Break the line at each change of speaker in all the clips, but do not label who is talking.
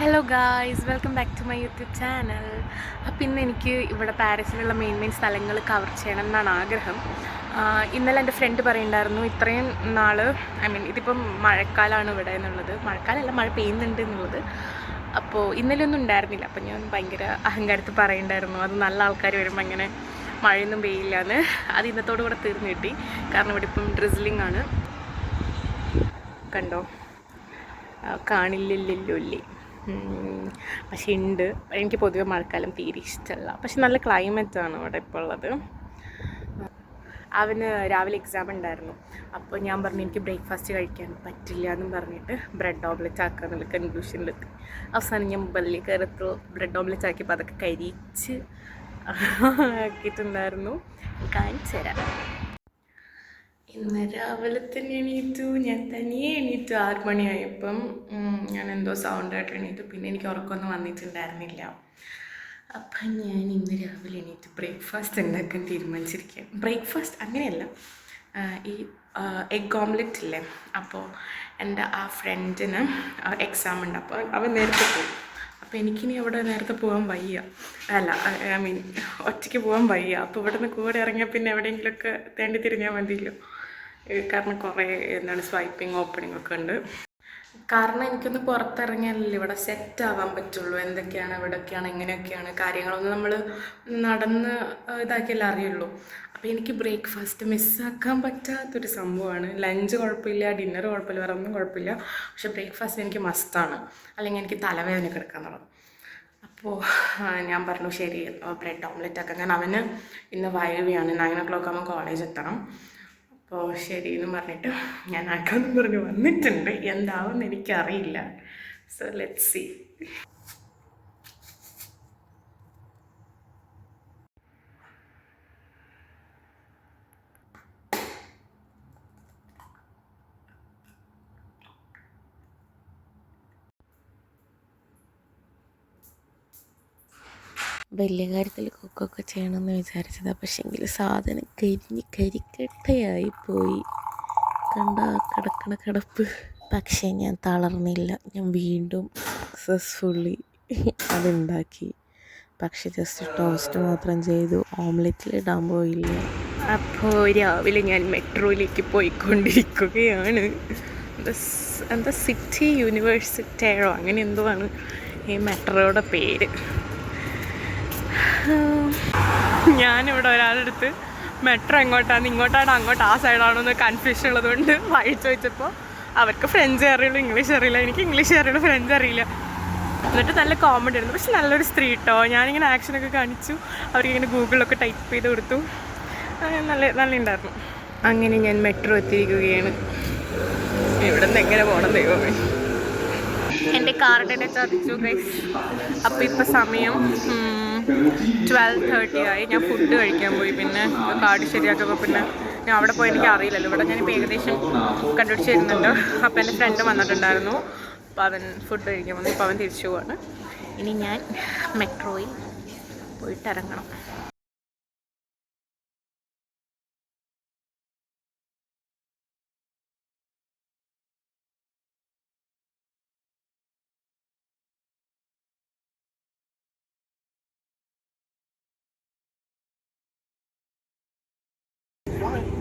Hello guys, welcome back to my YouTube channel. അപ്പം ഇന്ന് എനിക്ക് ഇവിടെ പാരീസിലുള്ള മെയിൻ സ്ഥലങ്ങൾ കവർ ചെയ്യണം എന്നാണ് ആഗ്രഹം. ഇന്നലെ എൻ്റെ ഫ്രണ്ട് പറയുന്നുണ്ടായിരുന്നു ഇത്രയും നാൾ ഇതിപ്പം മഴക്കാലമാണ് ഇവിടെ എന്നുള്ളത്. മഴക്കാലമല്ല, മഴ പെയ്യുന്നുണ്ട് എന്നുള്ളത്. അപ്പോൾ ഇന്നലെ ഒന്നും ഉണ്ടായിരുന്നില്ല. അപ്പം ഞാൻ ഭയങ്കര അഹങ്കാരത്തിൽ പറയുന്നുണ്ടായിരുന്നു അത് നല്ല ആൾക്കാർ വരുമ്പോൾ അങ്ങനെ മഴയൊന്നും പെയ്യില്ല എന്ന്. അത് ഇന്നത്തോടു കൂടെ തീർന്നു കിട്ടി. കാരണം ഇവിടെ ഇപ്പം ഡ്രിസ്ലിംഗ് ആണ്. കണ്ടോ, കാണില്ലല്ലേ. പക്ഷെ ഉണ്ട്. എനിക്ക് പൊതുവെ മഴക്കാലം തീരെ ഇഷ്ടമല്ല. പക്ഷെ നല്ല ക്ലൈമറ്റാണ് ഇവിടെ ഇപ്പോൾ ഉള്ളത്. അവന് രാവിലെ എക്സാം ഉണ്ടായിരുന്നു. അപ്പോൾ ഞാൻ പറഞ്ഞു എനിക്ക് ബ്രേക്ക്ഫാസ്റ്റ് കഴിക്കാൻ പറ്റില്ല എന്നും പറഞ്ഞിട്ട് ബ്രെഡ് ഓംലെറ്റ് ആക്കാന്നുള്ള കൺക്ലൂഷനിലെത്തി. അവസാനം ഞാൻ മുകളിൽ കയറത്ത് ബ്രെഡ് ഓംലെറ്റ് ആക്കിയപ്പോൾ അതൊക്കെ കരിച്ച് ആക്കിയിട്ടുണ്ടായിരുന്നു. കാണിച്ചു തരാം. ഇന്ന് രാവിലെ തന്നെ എണീറ്റു. ഞാൻ തനിയെ എണീറ്റു. 6 മണിയായപ്പം ഞാൻ എന്തോ സൗണ്ടായിട്ട് എണീറ്റു. പിന്നെ എനിക്ക് ഉറക്കമൊന്നും വന്നിട്ടുണ്ടായിരുന്നില്ല. അപ്പം ഞാൻ ഇന്ന് രാവിലെ എണീറ്റ് ബ്രേക്ക്ഫാസ്റ്റ് ഉണ്ടാക്കാൻ തീരുമാനിച്ചിരിക്കുക. ബ്രേക്ക്ഫാസ്റ്റ് അങ്ങനെയല്ല, ഈ എഗ് ഓംലെറ്റ് ഇല്ലേ. അപ്പോൾ എൻ്റെ ആ ഫ്രണ്ടിന് എക്സാം ഉണ്ട്. അപ്പോൾ അവൻ നേരത്തെ പോകും. അപ്പോൾ എനിക്കിനി അവിടെ നേരത്തെ പോകാൻ വയ്യ. ഒറ്റയ്ക്ക് പോകാൻ വയ്യ. അപ്പോൾ ഇവിടെ നിന്ന് കൂടെ ഇറങ്ങിയാൽ പിന്നെ എവിടെയെങ്കിലുമൊക്കെ തേണ്ടി തിരിഞ്ഞാൽ മതിയല്ലോ. കാരണം കുറേ സ്വൈപ്പിംഗ് ഓപ്പണിംഗ് ഒക്കെ ഉണ്ട്. കാരണം എനിക്കൊന്ന് പുറത്തിറങ്ങിയാലല്ലേ ഇവിടെ സെറ്റ് ആവാൻ പറ്റുള്ളൂ. എന്തൊക്കെയാണ്, എവിടെയൊക്കെയാണ്, എങ്ങനെയൊക്കെയാണ് കാര്യങ്ങളൊന്നും നമ്മൾ നടന്ന് ഇതാക്കിയല്ലേ അറിയുള്ളൂ. അപ്പോൾ എനിക്ക് ബ്രേക്ക്ഫാസ്റ്റ് മിസ്സാക്കാൻ പറ്റാത്തൊരു സംഭവമാണ്. ലഞ്ച് കുഴപ്പമില്ല, ഡിന്നർ കുഴപ്പമില്ല, വേറെ ഒന്നും കുഴപ്പമില്ല. പക്ഷേ ബ്രേക്ക്ഫാസ്റ്റ് എനിക്ക് മസ്റ്റാണ്, അല്ലെങ്കിൽ എനിക്ക് തലവേദന കിടക്കാൻ തുടങ്ങും. അപ്പോൾ ഞാൻ പറഞ്ഞു ശരി ബ്രെഡ് ഓംലെറ്റ് ആക്കാം. കാരണം അവന് ഇന്ന് വൈകിയാണ്, 9 o'clock ആകുമ്പോൾ കോളേജ് എത്തണം. അപ്പോൾ ശരി എന്ന് പറഞ്ഞിട്ട് ഞാൻ ആക്കാമെന്ന് പറഞ്ഞ് വന്നിട്ടുണ്ട്. എന്താവുമെന്ന് എനിക്കറിയില്ല. So let's see. വലിയ കാര്യത്തിൽ കുക്കൊക്കെ ചെയ്യണമെന്ന് വിചാരിച്ചതാണ്. പക്ഷേ എങ്കിൽ സാധനം കരിക്കട്ടയായിപ്പോയി. കണ്ട കിടക്കണ കിടപ്പ്. പക്ഷേ ഞാൻ തളർന്നില്ല. ഞാൻ വീണ്ടും സക്സസ്ഫുള്ളി അതുണ്ടാക്കി. പക്ഷെ ജസ്റ്റ് ടോസ്റ്റ് മാത്രം ചെയ്തു. ഓംലെറ്റിലിടാൻ പോയില്ല. അപ്പോൾ രാവിലെ ഞാൻ മെട്രോയിലേക്ക് പോയിക്കൊണ്ടിരിക്കുകയാണ്. എന്താ സിറ്റി യൂണിവേഴ്സിറ്റിയോ അങ്ങനെ എന്തോ ആണ് ഈ മെട്രോയുടെ പേര്. ഞാനിവിടെ ഒരാളെടുത്ത് മെട്രോ ഇങ്ങോട്ടാണ് അങ്ങോട്ട് ആ സൈഡാണോ എന്ന് കൺഫ്യൂഷൻ ഉള്ളതുകൊണ്ട് വഴി ചോദിച്ചപ്പോൾ അവർക്ക് ഫ്രഞ്ച് അറിയുള്ളൂ, ഇംഗ്ലീഷ് അറിയില്ല. എനിക്ക് ഇംഗ്ലീഷ് അറിയുള്ളൂ, ഫ്രഞ്ച് അറിയില്ല. എന്നിട്ട് നല്ല കോമഡി ആയിരുന്നു. പക്ഷെ നല്ലൊരു സ്ത്രീ കേട്ടോ. ഞാനിങ്ങനെ ആക്ഷനൊക്കെ കാണിച്ചു, അവർക്കിങ്ങനെ ഗൂഗിളിലൊക്കെ ടൈപ്പ് ചെയ്ത് കൊടുത്തു. നല്ല ഉണ്ടായിരുന്നു. അങ്ങനെ ഞാൻ മെട്രോ എത്തിയിരിക്കുകയാണ്. ഇവിടെ നിന്ന് എങ്ങനെ പോകണം ദൈവമേ. എൻ്റെ കാർഡിനെ ചതിച്ചു ഗൈസ്. അപ്പോൾ ഇപ്പോൾ സമയം 12:30 ആയി. ഞാൻ ഫുഡ് കഴിക്കാൻ പോയി. പിന്നെ കാർഡ് ശരിയാക്കുമ്പോൾ പിന്നെ ഞാൻ അവിടെ പോയി എനിക്ക് അറിയില്ലല്ലോ. ഇവിടെ ഞാനിപ്പോൾ ഏകദേശം കണ്ടുപിടിച്ച് തരുന്നുണ്ട്. അപ്പോൾ എൻ്റെ ഫ്രണ്ട് വന്നിട്ടുണ്ടായിരുന്നു. അപ്പോൾ അവൻ ഫുഡ് കഴിക്കാൻ വന്നു. ഇപ്പോൾ അവൻ തിരിച്ചു പോവാണ്. ഇനി ഞാൻ മെട്രോയിൽ പോയിട്ട് ഇറങ്ങണം.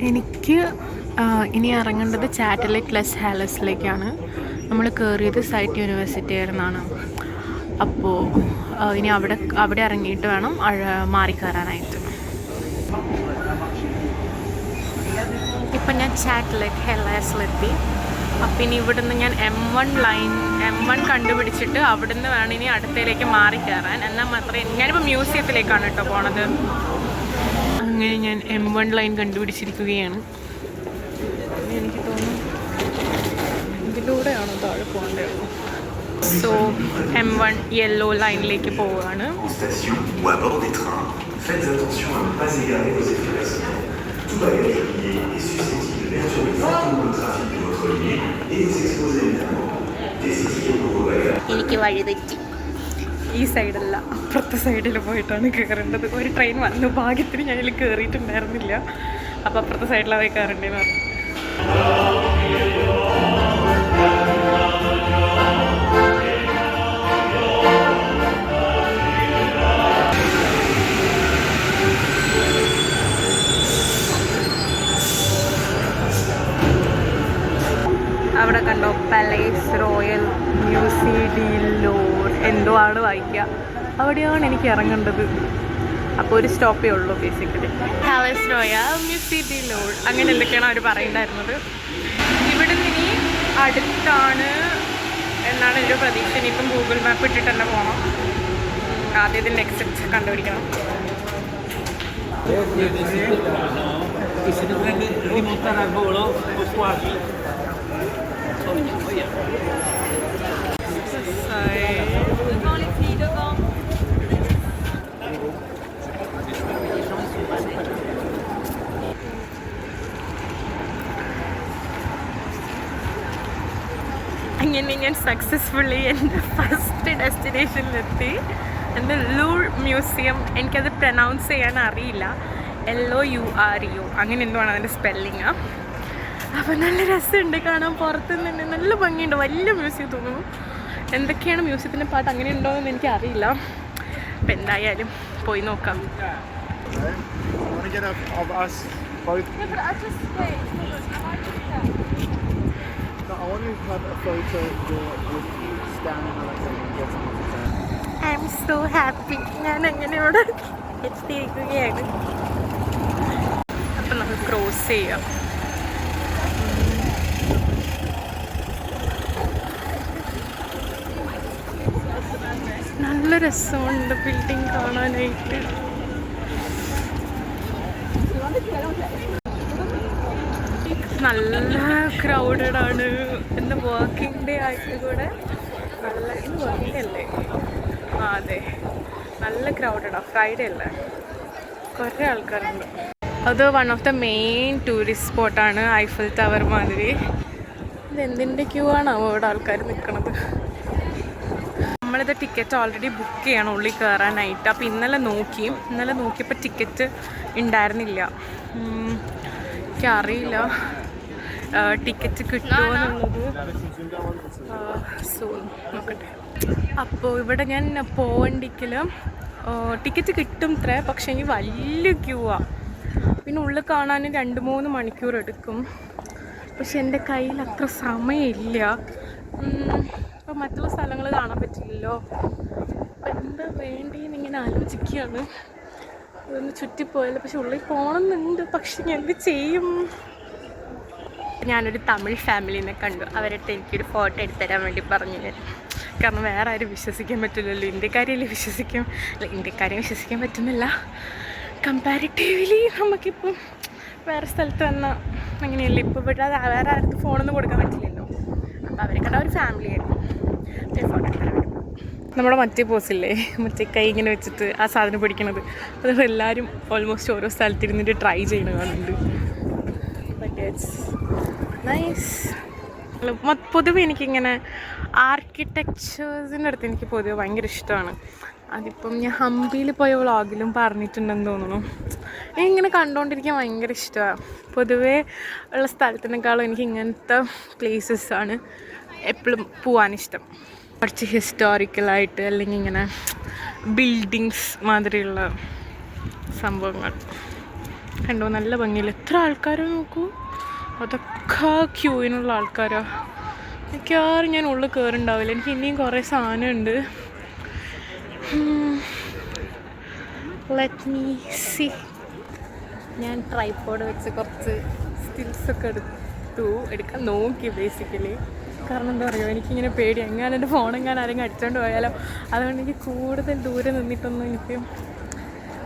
എനിക്ക് ഇനി ഇറങ്ങേണ്ടത് ചാറ്റലൈറ്റ് ലെസ് ഹാലസിലേക്കാണ്. നമ്മൾ കയറിയത് സൈറ്റ് യൂണിവേഴ്സിറ്റി ആയിരുന്നാണ്. അപ്പോൾ ഇനി അവിടെ ഇറങ്ങിയിട്ട് വേണം മാറിക്കയറാനായിട്ട്. ഇപ്പം ഞാൻ ചാറ്റലൈറ്റ് ഹാലസിലെത്തി. അപ്പം ഇനി ഇവിടുന്ന് ഞാൻ M1 കണ്ടുപിടിച്ചിട്ട് അവിടുന്ന് വേണം ഇനി അടുത്തയിലേക്ക് മാറിക്കയറാൻ. എന്നാൽ മാത്രമേ ഞാനിപ്പോൾ മ്യൂസിയത്തിലേക്കാണ് കേട്ടോ പോണത്. അങ്ങനെ ഞാൻ M1 ലൈൻ കണ്ടുപിടിച്ചിരിക്കുകയാണ്. എനിക്ക് തോന്നുന്നു ഇതിലൂടെയാണോ താഴെ പോകേണ്ടത്. സോ M1 യെല്ലോ ലൈനിലേക്ക് പോവുകയാണ്. എനിക്ക് വഴി തെറ്റി. ഈ സൈഡല്ല, അപ്പുറത്തെ സൈഡിൽ പോയിട്ടാണ് കയറേണ്ടത്. ഒരു ട്രെയിൻ വന്നു, ഭാഗ്യത്തിന് ഞാനിൽ കയറിയിട്ടുണ്ടായിരുന്നില്ല. അപ്പോൾ അപ്പുറത്തെ സൈഡിലാണ് പോയി കയറേണ്ടതെന്ന് പറഞ്ഞു. മ്യൂസിഡിലോർ എന്തോ ആണ് വായിക്കുക. അവിടെയാണ് എനിക്ക് ഇറങ്ങേണ്ടത്. അപ്പോൾ ഒരു സ്റ്റോപ്പേ ഉള്ളൂ ബേസിക്കലി. പാലസ് റോയൽ, മ്യൂസിഡിലോർ, അങ്ങനെ എന്തൊക്കെയാണ് അവർ പറയുണ്ടായിരുന്നത്. ഇവിടെ നിന്ന് ഇനി അടുത്താണ് എന്നാണ് എൻ്റെ പ്രതീക്ഷ. ഇനിയിപ്പം ഗൂഗിൾ മാപ്പ് ഇട്ടിട്ട് തന്നെ പോകണം. ആദ്യം ഇതിൻ്റെ എക്സിറ്റ് കണ്ടുപിടിക്കണം. അങ്ങനെ ഞാൻ സക്സസ്ഫുള്ളി എൻ്റെ ഫസ്റ്റ് ഡെസ്റ്റിനേഷനിലെത്തി. എൻ്റെ ലൂർ മ്യൂസിയം. എനിക്കത് പ്രൊനൗൺസ് ചെയ്യാൻ അറിയില്ല. LOURE അങ്ങനെ എന്തോ ആണ് അതിൻ്റെ സ്പെല്ലിങ്. അപ്പോൾ നല്ല രസമുണ്ട് കാണാൻ. പുറത്തുനിന്ന് തന്നെ നല്ല ഭംഗിയുണ്ട്. വലിയ മ്യൂസിയം തോന്നുന്നു. എന്തൊക്കെയാണ് മ്യൂസിയത്തിൻ്റെ പാട്ട് അങ്ങനെ ഉണ്ടോ എന്ന് എനിക്കറിയില്ല. അപ്പം എന്തായാലും പോയി നോക്കാം. I am so happy. ഞാൻ അങ്ങനെ ഇവിടെ എത്തിയിരിക്കുകയാണ്. അപ്പം നമുക്ക് ക്രോസ് ചെയ്യാം. നല്ല രസമുണ്ട് ബിൽഡിംഗ് കാണാനായിട്ട്. നല്ല ക്രൗഡഡ് ആണ്. എന്താ വർക്കിംഗ് ഡേ ആയിട്ട് കൂടെ നല്ല വർക്കിംഗ് അല്ലേ? ആ അതെ, നല്ല ക്രൗഡഡാണ്. ഫ്രൈഡേ അല്ലേ? കുറേ ആൾക്കാരുണ്ട്. അത് one of the main tourist സ്പോട്ടാണ്. ഐഫൽ ടവർ മാതിരി. ഇതെന്തിൻ്റെ ക്യൂ ആണാവോ ഇവിടെ ആൾക്കാർ നിൽക്കുന്നത്. നമ്മളിത് ടിക്കറ്റ് ഓൾറെഡി ബുക്ക് ചെയ്യണം ഉള്ളിൽ കയറാനായിട്ട്. അപ്പോൾ ഇന്നലെ നോക്കിയപ്പോൾ ടിക്കറ്റ് ഉണ്ടായിരുന്നില്ല. എനിക്കറിയില്ല ടിക്കറ്റ് കിട്ടുമോ എന്നുള്ളത്. സോ നോക്കട്ടെ. അപ്പോൾ ഇവിടെ ഞാൻ പോവണ്ടിക്കൽ ടിക്കറ്റ് കിട്ടും ഇത്ര. പക്ഷേ എനിക്ക് വലിയ ക്യൂ ആണ്. പിന്നെ ഉള്ളിൽ കാണാൻ 2-3 മണിക്കൂർ എടുക്കും. പക്ഷെ എൻ്റെ കയ്യിൽ അത്ര സമയമില്ല. അപ്പോൾ മറ്റുള്ള സ്ഥലങ്ങൾ കാണാൻ പറ്റില്ലല്ലോ. അപ്പം എന്താ വേണ്ടിയെന്ന് ഇങ്ങനെ ആലോചിക്കുകയാണ്. അതൊന്ന് ചുറ്റിപ്പോയല്ലോ. പക്ഷെ ഉള്ളിൽ പോകണമെന്നുണ്ട്. പക്ഷെ ഞാൻ എന്ത് ചെയ്യും? ഞാനൊരു തമിഴ് ഫാമിലീനെ കണ്ടു. അവരുടെ എനിക്കൊരു ഫോട്ടോ എടുത്തുതരാൻ വേണ്ടി പറഞ്ഞു ഞാൻ. കാരണം വേറെ ആരും വിശ്വസിക്കാൻ പറ്റില്ലല്ലോ. ഇന്ത്യക്കാരെയല്ലേ വിശ്വസിക്കും. അല്ല, ഇന്ത്യക്കാരെയും വിശ്വസിക്കാൻ പറ്റുന്നില്ല. കമ്പാരിറ്റീവ്ലി നമുക്കിപ്പം വേറെ സ്ഥലത്ത് വന്നാൽ അങ്ങനെയല്ലേ. ഇപ്പോൾ ഇവിടെ വേറെ ആർക്ക് ഫോണൊന്നും കൊടുക്കാൻ പറ്റില്ലല്ലോ. അപ്പോൾ അവരെ കണ്ട ഒരു ഫാമിലി ആയിരുന്നു. ഫോട്ടോ എടുക്കാൻ വേണ്ടി. നമ്മുടെ മറ്റേ പോസില്ലേ, മറ്റേ കൈ ഇങ്ങനെ വെച്ചിട്ട് ആ സാധനം പിടിക്കണത്, അത് എല്ലാവരും ഓൾമോസ്റ്റ് ഓരോ സ്ഥലത്തിരുന്നിട്ട് ട്രൈ ചെയ്യണ കാണുന്നുണ്ട്. നൈസ്. പൊതുവെ എനിക്കിങ്ങനെ ആർക്കിടെക്ചേഴ്സിൻ്റെ അടുത്ത് എനിക്ക് പൊതുവെ ഭയങ്കര ഇഷ്ടമാണ്. അതിപ്പം ഞാൻ ഹംപിയിൽ പോയ വ്ളോഗിലും പറഞ്ഞിട്ടുണ്ടെന്ന് തോന്നുന്നു. എനിക്കിങ്ങനെ കണ്ടുകൊണ്ടിരിക്കാൻ ഭയങ്കര ഇഷ്ടമാണ്. പൊതുവേ ഉള്ള സ്ഥലത്തിനേക്കാളും എനിക്ക് ഇങ്ങനത്തെ പ്ലേസസ്സാണ് എപ്പോഴും പോകാനിഷ്ടം. കുറച്ച് ഹിസ്റ്റോറിക്കലായിട്ട് അല്ലെങ്കിൽ ഇങ്ങനെ ബിൽഡിങ്സ് മാതിരിയുള്ള സംഭവങ്ങൾ കണ്ടോ. നല്ല ഭംഗിയില്ല. എത്ര ആൾക്കാരോ നോക്കൂ. അതൊക്കെ ക്യൂവിനുള്ള ആൾക്കാരാണ്. മിക്കവാറും ഞാൻ ഉള്ളിൽ കയറുണ്ടാവില്ല. എനിക്ക് ഇനിയും കുറേ സാധനമുണ്ട്. Let me C. ഞാൻ ട്രൈപോഡ് വെച്ച് കുറച്ച് സ്റ്റിൽസൊക്കെ എടുക്കാൻ നോക്കി ബേസിക്കലി. കാരണം എന്താ പറയുക, എനിക്കിങ്ങനെ പേടി. എങ്ങനെ എൻ്റെ ഫോണെങ്ങാനും ആരെങ്കിലും അടിച്ചുകൊണ്ട് പോയാലോ. അതുകൊണ്ട് എനിക്ക് കൂടുതൽ ദൂരെ നിന്നിട്ടൊന്നും എനിക്ക്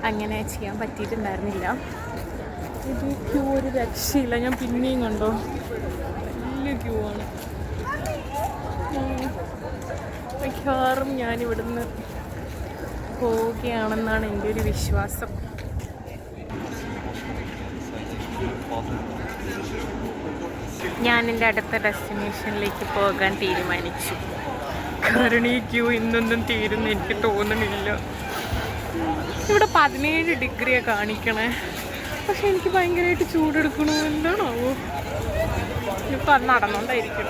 അങ്ങനെ ചെയ്യാൻ പറ്റിയിട്ടുണ്ടായിരുന്നില്ല. ഇത് ക്യൂ ഒരു രക്ഷയില്ല. ഞാൻ പിന്നെയും കണ്ടോ, വലിയ ക്യൂ ആണ്. മിക്കവാറും ഞാനിവിടുന്ന് പോവുകയാണെന്നാണ് എൻ്റെ ഒരു വിശ്വാസം. ഞാൻ എൻ്റെ അടുത്ത ഡെസ്റ്റിനേഷനിലേക്ക് പോകാൻ തീരുമാനിച്ചു. കാരണം ഈ ക്യൂ ഇന്നൊന്നും തീരുന്ന എനിക്ക് തോന്നുന്നില്ല. ഇവിടെ 17 ഡിഗ്രിയാണ് കാണിക്കണേ. പക്ഷെ എനിക്ക് ഭയങ്കരമായിട്ട് ചൂടെടുക്കണോ, എന്താണാവോ. ഇപ്പം അത് നടന്നുകൊണ്ടായിരിക്കും.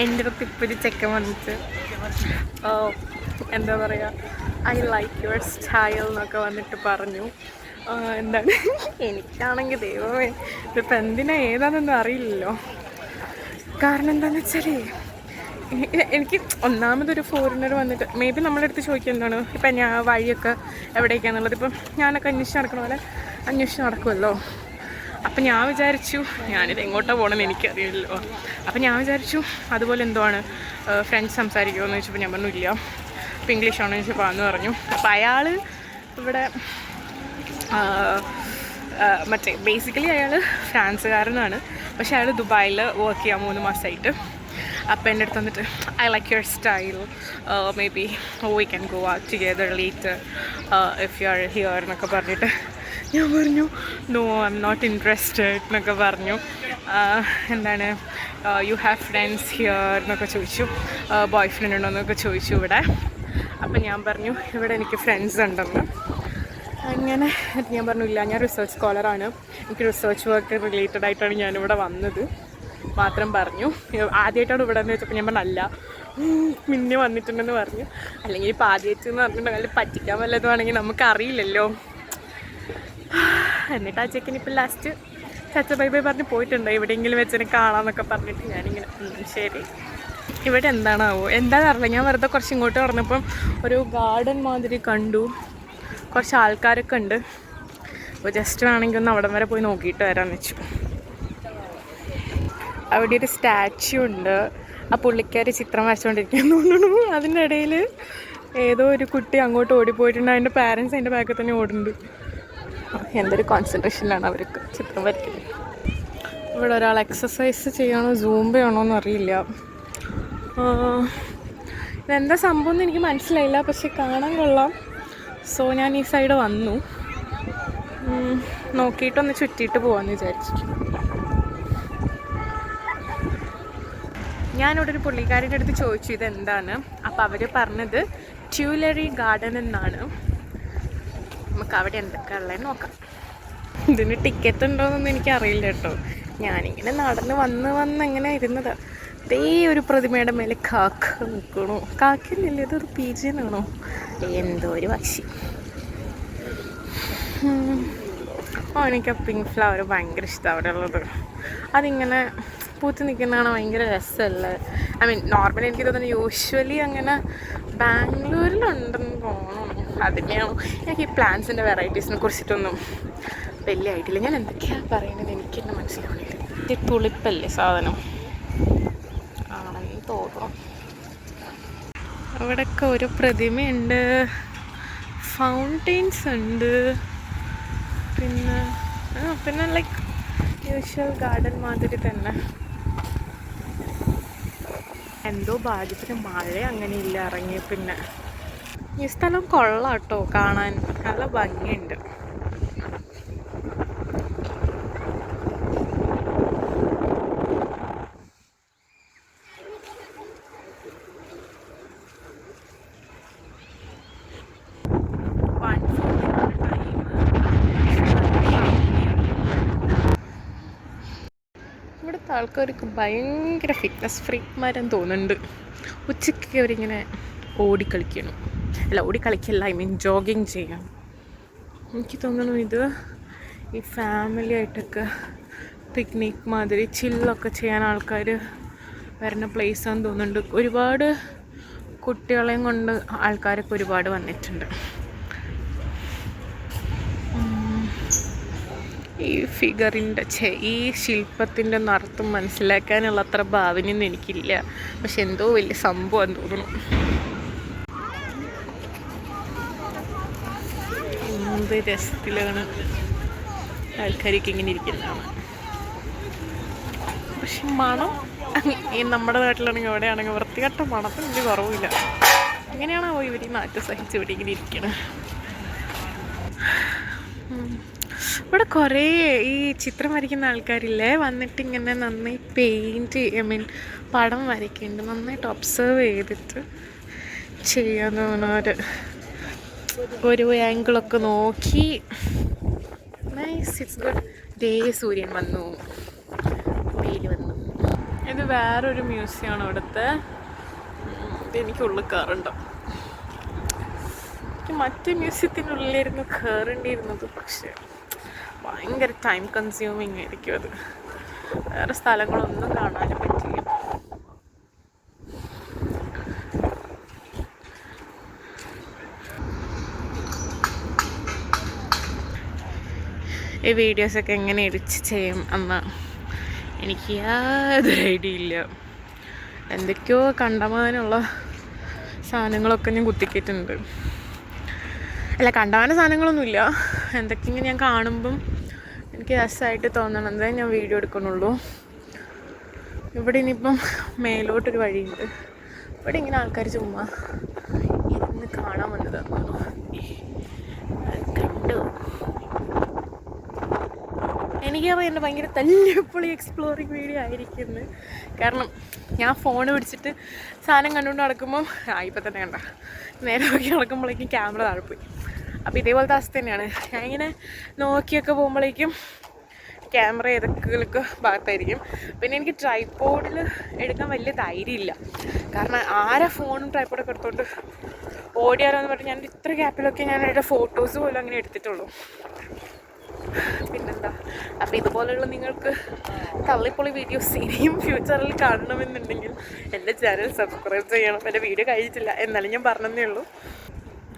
എൻ്റെ അടുത്ത് ഇപ്പോൾ ഒരു ചെക്കൻ വന്നിട്ട് എന്താ പറയുക, ഐ ലൈക്ക് യുവർ സ്റ്റൈൽ എന്നൊക്കെ വന്നിട്ട് പറഞ്ഞു. എന്താണ് എനിക്കാണെങ്കിൽ ദൈവമേ ഇതിപ്പോൾ എന്തിനാ ഏതാണെന്നൊന്നും അറിയില്ലല്ലോ. കാരണം എന്താണെന്ന് വെച്ചാൽ എനിക്ക് ഒന്നാമതൊരു ഫോറിനർ വന്നിട്ട് മേ ബി നമ്മുടെ അടുത്ത് ചോദിക്കുക എന്താണ് ഇപ്പം ഞാൻ വഴിയൊക്കെ എവിടേക്കാന്നുള്ളത് ഇപ്പം ഞാനൊക്കെ അന്വേഷിച്ച് നടക്കണ പോലെ അന്വേഷിച്ച് നടക്കുമല്ലോ. അപ്പം ഞാൻ വിചാരിച്ചു ഞാനിത് എങ്ങോട്ടാണ് പോകണമെന്ന് എനിക്കറിയില്ലല്ലോ. അപ്പം ഞാൻ വിചാരിച്ചു അതുപോലെ എന്തോ ആണ് ഫ്രണ്ട്സ് സംസാരിക്കുമോ എന്ന് ചോദിച്ചപ്പോൾ ഞാൻ പറഞ്ഞു ഇല്ല. അപ്പോൾ ഇംഗ്ലീഷാണെന്ന് ചോദിച്ചപ്പോൾ എന്ന് പറഞ്ഞു. അപ്പം അയാൾ ഇവിടെ മറ്റേ ബേസിക്കലി അയാൾ ഫ്രാൻസുകാരനാണ്. പക്ഷേ അയാൾ ദുബായിൽ വർക്ക് ചെയ്യാൻ 3 മാസമായിട്ട്. അപ്പോൾ എൻ്റെ അടുത്ത് വന്നിട്ട് I like your style, maybe we can go out together later if you are here എന്നൊക്കെ പറഞ്ഞിട്ട് ഞാൻ പറഞ്ഞു no I am not interested എന്നൊക്കെ പറഞ്ഞു. എന്താണ് യു ഹാവ് ഫ്രണ്ട്സ് ഹിയർ എന്നൊക്കെ ചോദിച്ചു. ബോയ് ഫ്രണ്ട് ഉണ്ടോ എന്നൊക്കെ ചോദിച്ചു ഇവിടെ. അപ്പം ഞാൻ പറഞ്ഞു ഇവിടെ എനിക്ക് ഫ്രണ്ട്സ് ഉണ്ടെന്ന്. അങ്ങനെ ഞാൻ പറഞ്ഞില്ല ഞാൻ റിസർച്ച് സ്കോളറാണ്, എനിക്ക് റിസർച്ച് വർക്ക് റിലേറ്റഡ് ആയിട്ടാണ് ഞാനിവിടെ വന്നത് മാത്രം പറഞ്ഞു. ആദ്യമായിട്ടാണ് ഇവിടെ എന്ന് വെച്ചപ്പോൾ ഞാൻ പറഞ്ഞല്ല പിന്നെ വന്നിട്ടുണ്ടെന്ന് പറഞ്ഞു. അല്ലെങ്കിൽ ഇപ്പോൾ ആദ്യമായിട്ട് എന്ന് പറഞ്ഞിട്ടുണ്ടെങ്കിൽ പറ്റിക്കാൻ വല്ലതുമാണെങ്കിൽ നമുക്കറിയില്ലല്ലോ. എന്നിട്ട് ആ ചെക്കൻ ഇപ്പോൾ ലാസ്റ്റ് ചച്ച ബൈ ബൈ പറഞ്ഞ് പോയിട്ടുണ്ട്. എവിടെയെങ്കിലും വെച്ചെന്നെ കാണാമെന്നൊക്കെ പറഞ്ഞിട്ട് ഞാനിങ്ങനെ ശരി. ഇവിടെ എന്താണാവോ എന്താണെന്ന് അറിയില്ല. ഞാൻ വെറുതെ കുറച്ച് ഇങ്ങോട്ട് പറഞ്ഞപ്പം ഒരു ഗാർഡൻ മാതിരി കണ്ടു, കുറച്ച് ആൾക്കാരൊക്കെ ഉണ്ട്. അപ്പോൾ ജസ്റ്റ് വേണമെങ്കിൽ ഒന്ന് അവിടം വരെ പോയി നോക്കിയിട്ട് വരാമെന്ന് വെച്ചു. അവിടെ ഒരു സ്റ്റാച്യു ഉണ്ട്. ആ പുള്ളിക്കാരി ചിത്രം വരച്ചുകൊണ്ടിരിക്കുന്നു തോന്നുന്നു. അതിൻ്റെ ഇടയിൽ ഏതോ ഒരു കുട്ടി അങ്ങോട്ട് ഓടിപ്പോയിട്ടുണ്ട്. അതിൻ്റെ പാരൻസ് അതിൻ്റെ ബാക്കിൽ തന്നെ ഓടുന്നുണ്ട്. എന്തൊരു കോൺസെൻട്രേഷനിലാണ് അവർക്ക് ചിത്രം വരയ്ക്കുന്നത്. ഇവിടെ ഒരാൾ എക്സസൈസ് ചെയ്യണോ സൂംബയാണോ എന്നറിയില്ല. ഇതെന്താ സംഭവം എന്ന് എനിക്ക് മനസ്സിലായില്ല, പക്ഷെ കാണാൻ കൊള്ളാം. സോ ഞാൻ ഈ സൈഡ് വന്നു, നോക്കിയിട്ടൊന്ന് ചുറ്റിയിട്ട് പോകാമെന്ന് വിചാരിച്ചു. ഞാനിവിടെ ഒരു പുള്ളിക്കാരിൻ്റെ അടുത്ത് ചോദിച്ചു ഇതെന്താണ്. അപ്പോൾ അവർ പറഞ്ഞത് ട്യൂലറി ഗാർഡൻ എന്നാണ്. നമുക്ക് അവിടെ എന്തൊക്കെ ഉള്ളതെന്ന് നോക്കാം. ഇതിന് ടിക്കറ്റ് ഉണ്ടോയെന്നൊന്നും എനിക്കറിയില്ല കേട്ടോ. ഞാനിങ്ങനെ നടന്ന് വന്ന് എങ്ങനെ ഇരുന്നത്. അതേ ഒരു പ്രതിമയുടെ മേലെ കാക്ക നിൽക്കണോ, കാക്കയില്ല ഇതൊരു പീജിയനാണോ എന്തോ ഒരു പക്ഷി. എനിക്ക് ആ പിങ്ക് ഫ്ലവർ ഭയങ്കര ഇഷ്ടമാണ് അവിടെ ഉള്ളത്. അതിങ്ങനെ പൂത്ത് നിൽക്കുന്നതാണ് ഭയങ്കര രസമല്ലേ. ഐ മീൻ നോർമലി എനിക്ക് തോന്നുന്നു യൂഷ്വലി അങ്ങനെ ബാംഗ്ലൂരിലുണ്ടെന്ന് തോന്നുന്നു. അതിനെയാണോ എനിക്ക് ഈ പ്ലാന്റ്സിൻ്റെ വെറൈറ്റീസിനെ കുറിച്ചിട്ടൊന്നും വലിയ ആയിട്ടില്ല. ഞാൻ എന്തൊക്കെയാണ് പറയുന്നത് എനിക്ക് തന്നെ മനസ്സിലാവണില്ല. ഇത് തുളിപ്പല്ലേ സാധനം ആണെന്ന് തോന്നുന്നു. അവിടെയൊക്കെ ഒരു പ്രതിമയുണ്ട്, ഫൗണ്ടെയിൻസ് ഉണ്ട്, പിന്നെ ലൈക്ക് യൂഷ്വൽ ഗാർഡൻ മാതിരി തന്നെ. എന്തോ ഭാഗ്യത്തിന് മഴ അങ്ങനെ ഇല്ല ഇറങ്ങി. പിന്നെ ഈ സ്ഥലം കൊള്ളാം കേട്ടോ, കാണാൻ നല്ല ഭംഗിയുണ്ട്. ഇവിടുത്തെ ആൾക്കാർക്ക് ഭയങ്കര ഫിറ്റ്നസ് ഫ്രീക്മാരെന്ന് തോന്നുന്നുണ്ട്. ഉച്ചയ്ക്ക് അവരിങ്ങനെ ഓടിക്കളിക്കണം. അല്ല ഓടിക്കളിക്കല്ല, ഐ മീൻ ജോഗിങ് ചെയ്യാം. എനിക്ക് തോന്നുന്നു ഇത് ഈ ഫാമിലി ആയിട്ടൊക്കെ പിക്നിക് മാതിരി ചില്ലൊക്കെ ചെയ്യാൻ ആൾക്കാർ വരുന്ന പ്ലേസാന്ന് തോന്നുന്നുണ്ട്. ഒരുപാട് കുട്ടികളെയും കൊണ്ട് ആൾക്കാരൊക്കെ ഒരുപാട് വന്നിട്ടുണ്ട്. ഈ ഫിഗറിൻ്റെ ഈ ശില്പത്തിൻ്റെ നർത്തം മനസ്സിലാക്കാനുള്ള അത്ര ഭാവനയൊന്നും എനിക്കില്ല. പക്ഷെ എന്തോ വലിയ സംഭവം തോന്നുന്നു. എന്ത് രസത്തിലാണ് ആൾക്കാരൊക്കെ ഇങ്ങനെ ഇരിക്കുന്നതാണ്. പക്ഷെ മണം ഈ നമ്മുടെ നാട്ടിലാണെങ്കിൽ എവിടെയാണെങ്കിൽ വൃത്തികെട്ട മണത്തിന് വലിയ കുറവില്ല. എങ്ങനെയാണോ ഇവർ ഈ നാട്ടിൽ സഹിച്ച് ഇവിടെ ഇങ്ങനെ ഇരിക്കണം. ഇവിടെ കുറേ ഈ ചിത്രം വരയ്ക്കുന്ന ആൾക്കാരില്ലേ വന്നിട്ട് ഇങ്ങനെ നന്നായി പെയിൻറ്റ് ഐ മീൻ പടം വരയ്ക്കുന്നുണ്ട്. നന്നായിട്ട് ഒബ്സർവ് ചെയ്തിട്ട് ചെയ്യാൻ തോന്നുന്നവർ ഒരു ആംഗിളൊക്കെ നോക്കി നൈസ്. It's good. ഡേ സൂര്യൻ വന്നു, വെയിൽ വന്നു. ഇത് വേറൊരു മ്യൂസിയമാണ് ഇവിടുത്തെ. ഇതെനിക്ക് ഉള്ളിൽ കയറുണ്ടോ. എനിക്ക് മറ്റേ മ്യൂസിയത്തിനുള്ളിലായിരുന്നു കയറേണ്ടിയിരുന്നത്, പക്ഷേ ഭയങ്കര ടൈം കൺസ്യൂമിങ് ആയിരിക്കും അത്. വേറെ സ്ഥലങ്ങളൊന്നും കാണാനും പറ്റില്ല. ഈ വീഡിയോസൊക്കെ എങ്ങനെ എഡിറ്റ് ചെയ്യും എന്ന് എനിക്ക് യാതൊരു ഐഡിയ ഇല്ല. എന്തൊക്കെയോ കണ്ടമാനുള്ള സാധനങ്ങളൊക്കെ ഞാൻ കുത്തിക്കിട്ടുണ്ട്. അല്ല, കണ്ടമാന സാധനങ്ങളൊന്നുമില്ല, എന്തൊക്കെയെങ്കിലും ഞാൻ കാണുമ്പം എനിക്ക് രസമായിട്ട് തോന്നണതേ ഞാൻ വീഡിയോ എടുക്കണുള്ളൂ. ഇവിടെ ഇനിയിപ്പം മേലോട്ടൊരു വഴിയുണ്ട്. ഇവിടെ ഇങ്ങനെ ആൾക്കാർ ചുമ്മാ ഇരുന്ന് കാണാൻ വന്നതാണ്. കണ്ടു. എനിക്കറിയാം എൻ്റെ ഭയങ്കര തല്ലിപ്പൊളി എക്സ്പ്ലോറിങ് വീഡിയോ ആയിരിക്കുന്നത്. കാരണം ഞാൻ ഫോൺ പിടിച്ചിട്ട് സാധനം കണ്ടുകൊണ്ട് നടക്കുമ്പം ഇപ്പം തന്നെ കണ്ട നേരെ നോക്കി നടക്കുമ്പോഴേക്കും ക്യാമറ താഴെ പോയി. അപ്പോൾ ഇതേപോലത്തെ അവസ്ഥ തന്നെയാണ്. ഞാനിങ്ങനെ നോക്കിയൊക്കെ പോകുമ്പോഴേക്കും ക്യാമറ ഏതൊക്കെ ഭാഗത്തായിരിക്കും. പിന്നെ എനിക്ക് ട്രൈപോഡിൽ എടുക്കാൻ വലിയ ധൈര്യമില്ല. കാരണം ആരെ ഫോണും ട്രൈപോഡൊക്കെ എടുത്തോണ്ട് ഓടിയാലോ എന്ന് പറഞ്ഞ് ഞാൻ ഇത്ര ഗ്യാപ്പിലൊക്കെ ഞാൻ എൻ്റെ ഫോട്ടോസ് പോലും അങ്ങനെ എടുത്തിട്ടുള്ളൂ. പിന്നെന്താ, അപ്പോൾ ഇതുപോലെയുള്ള നിങ്ങൾക്ക് തള്ളിപ്പൊളി വീഡിയോസ് ഇനിയും ഫ്യൂച്ചറിൽ കാണണമെന്നുണ്ടെങ്കിൽ എൻ്റെ ചാനൽ സബ്സ്ക്രൈബ് ചെയ്യണം. എൻ്റെ വീഡിയോ കഴിച്ചിട്ടില്ല, എന്നാലും ഞാൻ പറഞ്ഞതേ ഉള്ളൂ.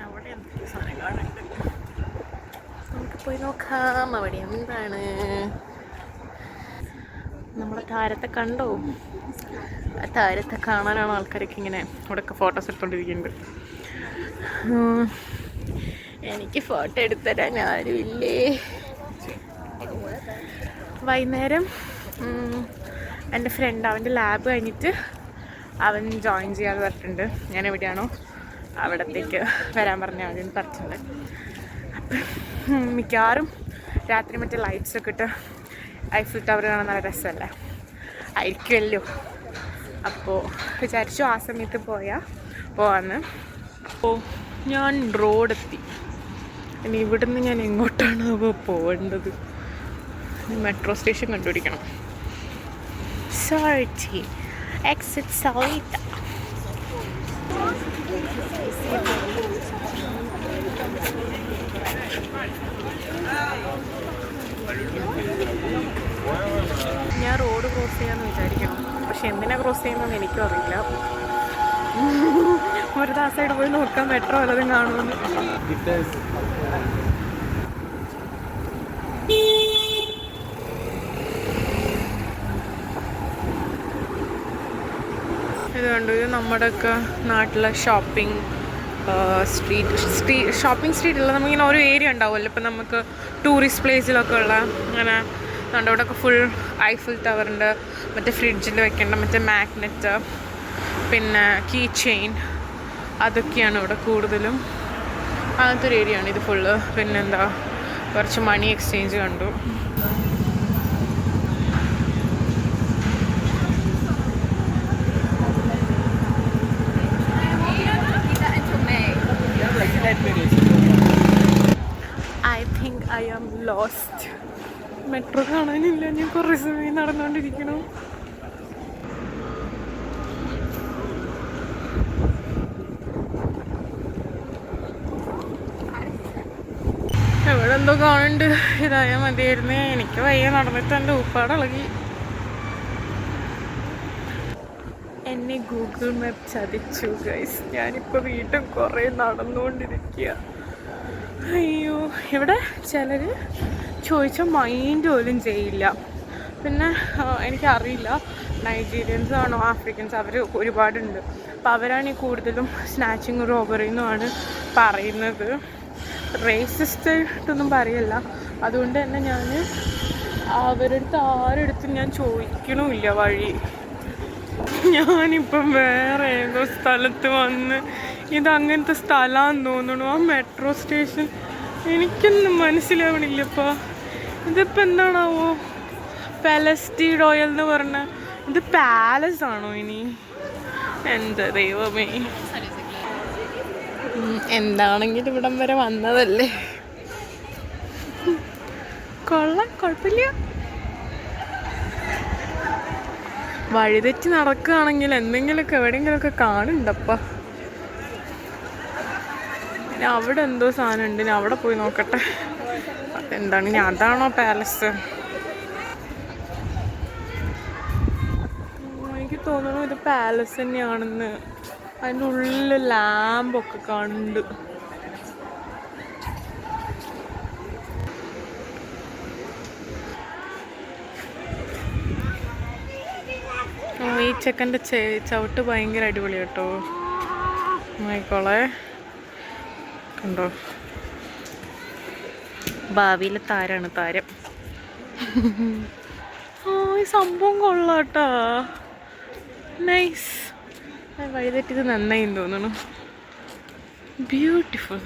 അവിടെ എന്തൊക്കെ സാധനം കാണുന്നുണ്ട്, നമുക്ക് പോയി നോക്കാം. അവിടെ എന്താണ്? നമ്മളെ താരത്തെ കണ്ടോ? ആ താരത്തെ കാണാനാണ് ആൾക്കാരൊക്കെ ഇങ്ങനെ ഇവിടെയൊക്കെ ഫോട്ടോസ് എടുത്തോണ്ടിരിക്കുന്നുണ്ട്. എനിക്ക് ഫോട്ടോ എടുത്തരാൻ ആരുമില്ലേ? വൈകുന്നേരം എൻ്റെ ഫ്രണ്ട് അവൻ്റെ ലാബ് കഴിഞ്ഞിട്ട് അവൻ ജോയിൻ ചെയ്യാൻ പറഞ്ഞിട്ടുണ്ട്. ഞാൻ എവിടെയാണോ അവിടത്തേക്ക് വരാൻ പറഞ്ഞ ആദ്യം പറഞ്ഞിട്ടുണ്ട്. അപ്പം മിക്കവാറും രാത്രി മറ്റേ ലൈറ്റ്സൊക്കെ ഇട്ട് ഐഫിൽ ടവർ കാണാൻ നല്ല രസമല്ലേ, ആയിരിക്കുമല്ലോ. അപ്പോൾ വിചാരിച്ചു ആ സമയത്ത് പോവാന്ന്. അപ്പോൾ ഞാൻ റോഡെത്തി. ഇനി ഇവിടുന്ന് ഞാൻ എങ്ങോട്ടാണ് പോവേണ്ടത്? മെട്രോ സ്റ്റേഷൻ കണ്ടുപിടിക്കണം. സോറി, എക്സിറ്റ് സോയിട്ട. ഞാൻ റോഡ് ക്രോസ് ചെയ്യാമെന്ന് വിചാരിക്കണം, പക്ഷെ എന്തിനാ ക്രോസ് ചെയ്യുന്നതെന്ന് എനിക്കും അറിയില്ല. ഒരു ദിവസമായിട്ട് പോയി നോക്കാം മെട്രോ വല്ലതും കാണുമെന്ന്. ഇതുകൊണ്ട് ഇത് നമ്മുടെയൊക്കെ നാട്ടിലെ ഷോപ്പിംഗ് സ്ട്രീറ്റുള്ള നമുക്കിങ്ങനെ ഓരോ ഏരിയ ഉണ്ടാവുമല്ലോ. ഇപ്പം നമുക്ക് ടൂറിസ്റ്റ് പ്ലേസിലൊക്കെ ഉള്ള അങ്ങനെ നമ്മുടെ ഇവിടെയൊക്കെ ഫുൾ ഐഫിൽ ടവറുണ്ട്, മറ്റേ ഫ്രിഡ്ജിൽ വെക്കേണ്ട മറ്റേ മാഗ്നറ്റ്, പിന്നെ കീ ചെയിൻ, അതൊക്കെയാണ് ഇവിടെ കൂടുതലും. അങ്ങനത്തെ ഒരു ഏരിയ ആണ് ഇത് ഫുള്ള്. പിന്നെന്താ, കുറച്ച് മണി എക്സ്ചേഞ്ച് കണ്ടു. I think I am lost. Metro കാണാനില്ല, ഞാൻ കുറേ സമയം നടന്നുകൊണ്ടിരിക്കണം. എവിടെ എന്തോ കാണുന്നുണ്ട്, ഇതായാൽ മതിയായിരുന്നേ. എനിക്ക് വയ്യ, നടന്നിട്ട് എൻ്റെ ഊപ്പാടിളകി. എന്നെ ഗൂഗിൾ മാപ്പ് ചതിച്ചു ഗൈസ്. ഞാനിപ്പോൾ വീണ്ടും കുറേ നടന്നുകൊണ്ടിരിക്കുക. അയ്യോ, ഇവിടെ ചിലർ ചോദിച്ചാൽ മൈൻഡ് പോലും ചെയ്യില്ല. പിന്നെ എനിക്കറിയില്ല നൈജീരിയൻസ് ആണോ ആഫ്രിക്കൻസ്, അവർ ഒരുപാടുണ്ട്. അപ്പോൾ അവരാണ് ഈ കൂടുതലും സ്നാച്ചിങ് റോബറിന്നുമാണ് പറയുന്നത്. റേസിസ്റ്റ് ആയിട്ടൊന്നും പറയല്ല. അതുകൊണ്ട് തന്നെ ഞാൻ അവരുടെ അടുത്ത് ആരെടുത്തും ഞാൻ ചോദിക്കണമില്ല വഴി. ഞാനിപ്പം വേറെ ഏതോ സ്ഥലത്ത് വന്ന്, ഇതങ്ങനത്തെ സ്ഥലമാണെന്ന് തോന്നണു ആ മെട്രോ സ്റ്റേഷൻ. എനിക്കൊന്നും മനസ്സിലാവണില്ലപ്പാ. ഇതിപ്പോൾ എന്താണാവോ പാലസ്റ്റി റോയൽ എന്ന് പറഞ്ഞ ഇത് പാലസ് ആണോ ഇനി? എന്താ ദൈവമേ, എന്താണെങ്കിലും ഇവിടം വരെ വന്നതല്ലേ, കൊള്ളാം, കുഴപ്പമില്ല. വഴിതെറ്റി നടക്കുകയാണെങ്കിൽ എന്തെങ്കിലുമൊക്കെ എവിടെയെങ്കിലുമൊക്കെ കാണുന്നുണ്ടപ്പ. ഞാൻ അവിടെ എന്തോ സാധനം ഉണ്ട്, ഞാൻ അവിടെ പോയി നോക്കട്ടെ എന്താണ്. ഞാൻ അതാണോ പാലസ്? എനിക്ക് തോന്നുന്നു ഇത് പാലസ് തന്നെയാണെന്ന്. അതിൻ്റെ ഉള്ളിൽ ലാമ്പൊക്കെ കണ്ട്. ഈ ചെക്കൻ്റെ ചവിട്ട് ഭയങ്കര അടിപൊളി കേട്ടോ. ആയിക്കോളെ, കണ്ടോ, ഭാവിയിലെ താരാണ് താരം. ഈ സംഭവം കൊള്ളാട്ടാ, നൈസ്. വഴിതെറ്റിത് നന്നായി തോന്നുന്നു. ബ്യൂട്ടിഫുൾ.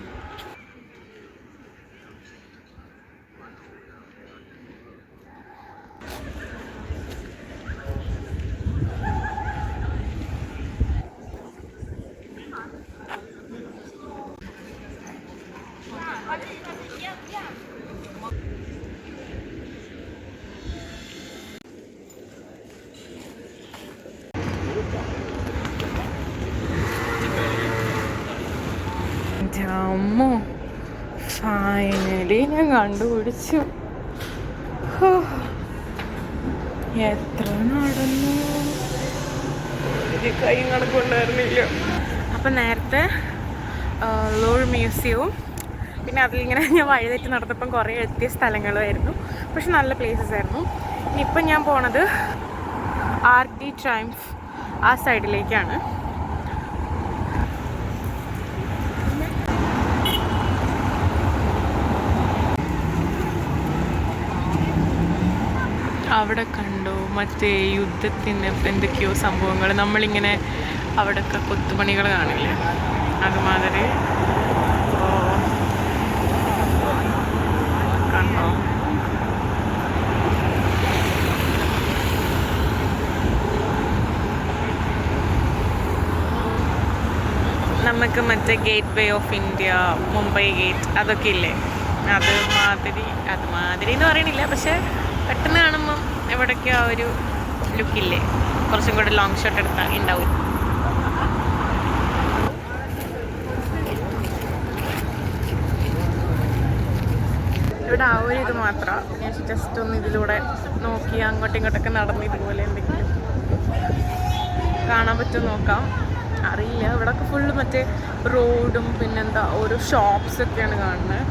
അമ്മോ, ഫൈനലി ഞാൻ കണ്ടുപിടിച്ചു. എത്ര നടന്നു, കൈ കണക്കുണ്ടായിരുന്നില്ല. അപ്പം നേരത്തെ ലോർ മ്യൂസിയവും പിന്നെ അതിലിങ്ങനെ ഞാൻ വഴിതെറ്റി നടന്നപ്പം കുറേ എത്തിയ സ്ഥലങ്ങളുമായിരുന്നു. പക്ഷെ നല്ല പ്ലേസസ് ആയിരുന്നു. ഇനിയിപ്പം ഞാൻ പോണത് ആർക്ക് ദി ട്രയംഫ് ആ സൈഡിലേക്കാണ്. അവിടെ കണ്ടോ മറ്റേ യുദ്ധത്തിന് എന്തൊക്കെയോ സംഭവങ്ങൾ. നമ്മളിങ്ങനെ അവിടെയൊക്കെ കൊത്തുപണികൾ കാണില്ലേ, അതുമാതിരി കണ്ടോ. നമുക്ക് മറ്റേ gate way of India, Mumbai gate, അതൊക്കെ ഇല്ലേ, അതുമാതിരി എന്ന് പറയണില്ല, പക്ഷെ പെട്ടെന്ന് കാണുമ്പം എവിടേക്കോ ആ ഒരു ലുക്കില്ലേ, കുറച്ചും കൂടെ ലോങ് ഷോട്ട് എടുത്താൽ ഉണ്ടാവും. ഇവിടെ ആ ഒരു ഇത് മാത്രം. ഞാൻ ജസ്റ്റ് ഒന്ന് ഇതിലൂടെ നോക്കി അങ്ങോട്ടും ഇങ്ങോട്ടൊക്കെ നടന്ന് ഇതുപോലെ എന്തെങ്കിലും കാണാൻ പറ്റുമോ നോക്കാം. അറിയില്ല. ഇവിടെയൊക്കെ ഫുള്ള് മറ്റേ റോഡും പിന്നെന്താ ഓരോ ഷോപ്സൊക്കെയാണ് കാണുന്നത്.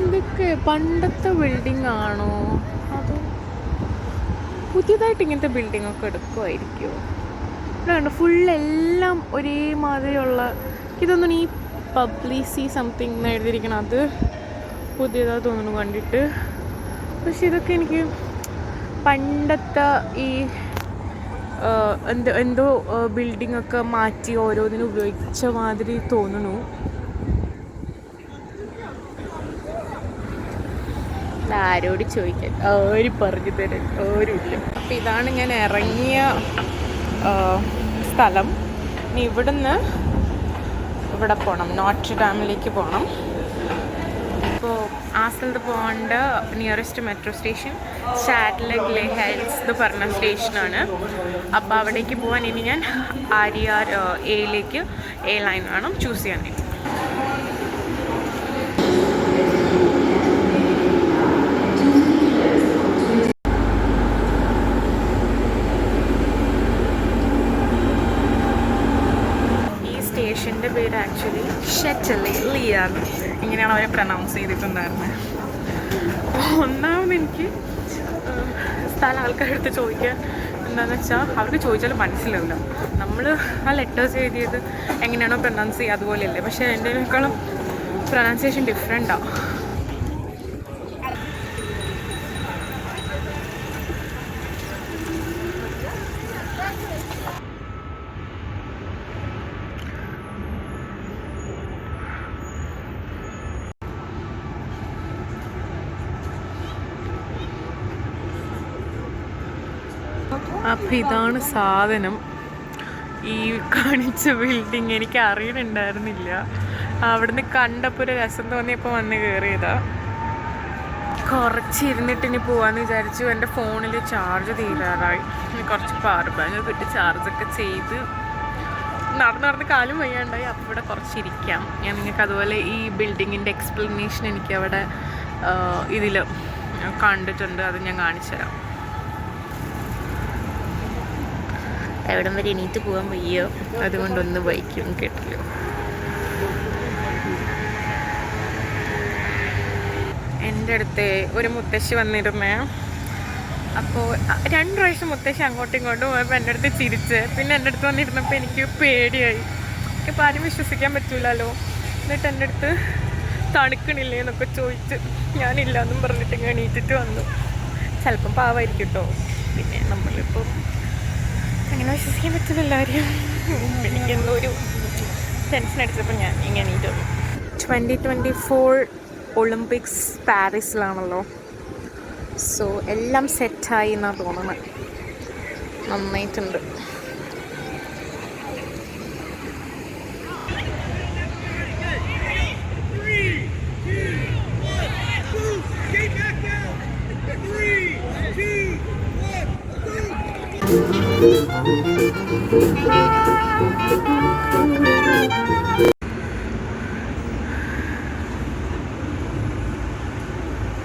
ഇതൊക്കെ പണ്ടത്തെ ബിൽഡിംഗ് ആണോ അതോ പുതിയതായിട്ട് ഇങ്ങനത്തെ ബിൽഡിംഗ് ഒക്കെ എടുക്കുമായിരിക്കുമോ? ഇവിടെ കണ്ടോ ഫുള്ളെല്ലാം ഒരേമാതിരിയുള്ള. ഇതൊന്നും ഈ പബ്ലിസി സംതിങ് എന്ന് എഴുതിയിരിക്കണം, അത് പുതിയതാ തോന്നുന്നു കണ്ടിട്ട്. പക്ഷെ ഇതൊക്കെ എനിക്ക് പണ്ടത്തെ ഈ എന്തോ ബിൽഡിംഗ് ഒക്കെ മാറ്റി ഓരോന്നിനും ഉപയോഗിച്ച മാതിരി തോന്നുന്നു. ആരോട് ചോദിക്കാൻ, ആരും പറഞ്ഞു തരാൻ ആരുമില്ല. അപ്പം ഇതാണ് ഞാൻ ഇറങ്ങിയ സ്ഥലം. ഇനി ഇവിടുന്ന് ഇവിടെ പോകണം, നോട്ട്ർ ഡാമിലേക്ക് പോകണം. ഇപ്പോൾ ആ സ്ഥലത്ത് പോകേണ്ട നിയറസ്റ്റ് മെട്രോ സ്റ്റേഷൻ ഷാഡ്ലഗ് ഹൈറ്റ്സ് എന്ന് പറഞ്ഞ സ്റ്റേഷനാണ്. അപ്പോൾ അവിടേക്ക് പോകാൻ ഇനി ഞാൻ ആര്യാർ എയിലേക്ക് എ ലൈൻ വേണം ചൂസ് ചെയ്യാനായിട്ട്. സ്റ്റേഷൻ്റെ പേര് ആക്ച്വലി ഷെറ്റലിയാണ്, ഇങ്ങനെയാണ് അവരെ പ്രൊനൗൺസ് ചെയ്തിട്ടുണ്ടായിരുന്നത്. ഒന്നാമത് എനിക്ക് സ്ഥലം ആൾക്കാരെടുത്ത് ചോദിക്കാൻ എന്താണെന്ന് വെച്ചാൽ അവർക്ക് ചോദിച്ചാലും മനസ്സിലാവില്ല. നമ്മൾ ആ ലെറ്റേഴ്സ് എഴുതിയത് എങ്ങനെയാണോ പ്രൊനൗൺസ് ചെയ്യുക അതുപോലെയല്ലേ, പക്ഷേ എൻ്റെക്കാളും പ്രൊനൗൺസിയേഷൻ ഡിഫറെൻറ്റാണ്. അപ്പം ഇതാണ് സാധനം, ഈ കാണിച്ച ബിൽഡിങ്. എനിക്ക് അറിയണുണ്ടായിരുന്നില്ല, അവിടുന്ന് കണ്ടപ്പോൾ ഒരു രസം തോന്നിയപ്പോൾ വന്ന് കയറിയതാ. കുറച്ച് ഇരുന്നിട്ട് ഇനി പോവാന്ന് വിചാരിച്ചു. എൻ്റെ ഫോണിൽ ചാർജ് തീരാറായി. ഇനി കുറച്ച് പവർ ബാങ്ക് കിട്ടി ചാർജൊക്കെ ചെയ്ത് നടന്ന് കാലും വയ്യാണ്ടായി. അപ്പോൾ ഇവിടെ കുറച്ചിരിക്കാം. ഞാൻ നിങ്ങൾക്ക് അതുപോലെ ഈ ബിൽഡിങ്ങിൻ്റെ എക്സ്പ്ലനേഷൻ എനിക്ക് അവിടെ ഇതിൽ കണ്ടിട്ടുണ്ട്, അത് ഞാൻ കാണിച്ചു തരാം. എവിടം വരെ എണീറ്റ് പോകാൻ വയ്യോ, അതുകൊണ്ടൊന്ന് വൈക്കും കേട്ടില്ലോ. എൻ്റെ അടുത്ത് ഒരു മുത്തശ്ശി വന്നിരുന്നേ. അപ്പോൾ 2 പ്രാവശ്യം മുത്തശ്ശി അങ്ങോട്ടും ഇങ്ങോട്ടും പോയപ്പോൾ എൻ്റെ അടുത്ത് ചിരിച്ച്, പിന്നെ എൻ്റെ അടുത്ത് വന്നിരുന്നപ്പോൾ എനിക്ക് പേടിയായി. ഇപ്പോൾ ആരും വിശ്വസിക്കാൻ പറ്റൂലല്ലോ. എന്നിട്ട് എൻ്റെ അടുത്ത് തണുക്കണില്ലേ എന്നൊക്കെ ചോദിച്ച് ഞാനില്ല എന്നും പറഞ്ഞിട്ട് ഇങ്ങനെ എണീറ്റിട്ട് വന്നു. ചിലപ്പം പാവമായിരിക്കും കേട്ടോ. പിന്നെ നമ്മളിപ്പോൾ അങ്ങനെ വിശ്വസിക്കാൻ പറ്റില്ല എല്ലാവരും. എനിക്കെന്തോ ഒരു ടെൻഷൻ അടിച്ചപ്പോൾ ഞാൻ ഇങ്ങനെ എണീറ്റ് വന്നു. 2024 ഒളിമ്പിക്സ് പാരീസിലാണല്ലോ. സോ എല്ലാം സെറ്റായി എന്നാണ് തോന്നുന്നത്. നന്നായിട്ടുണ്ട്.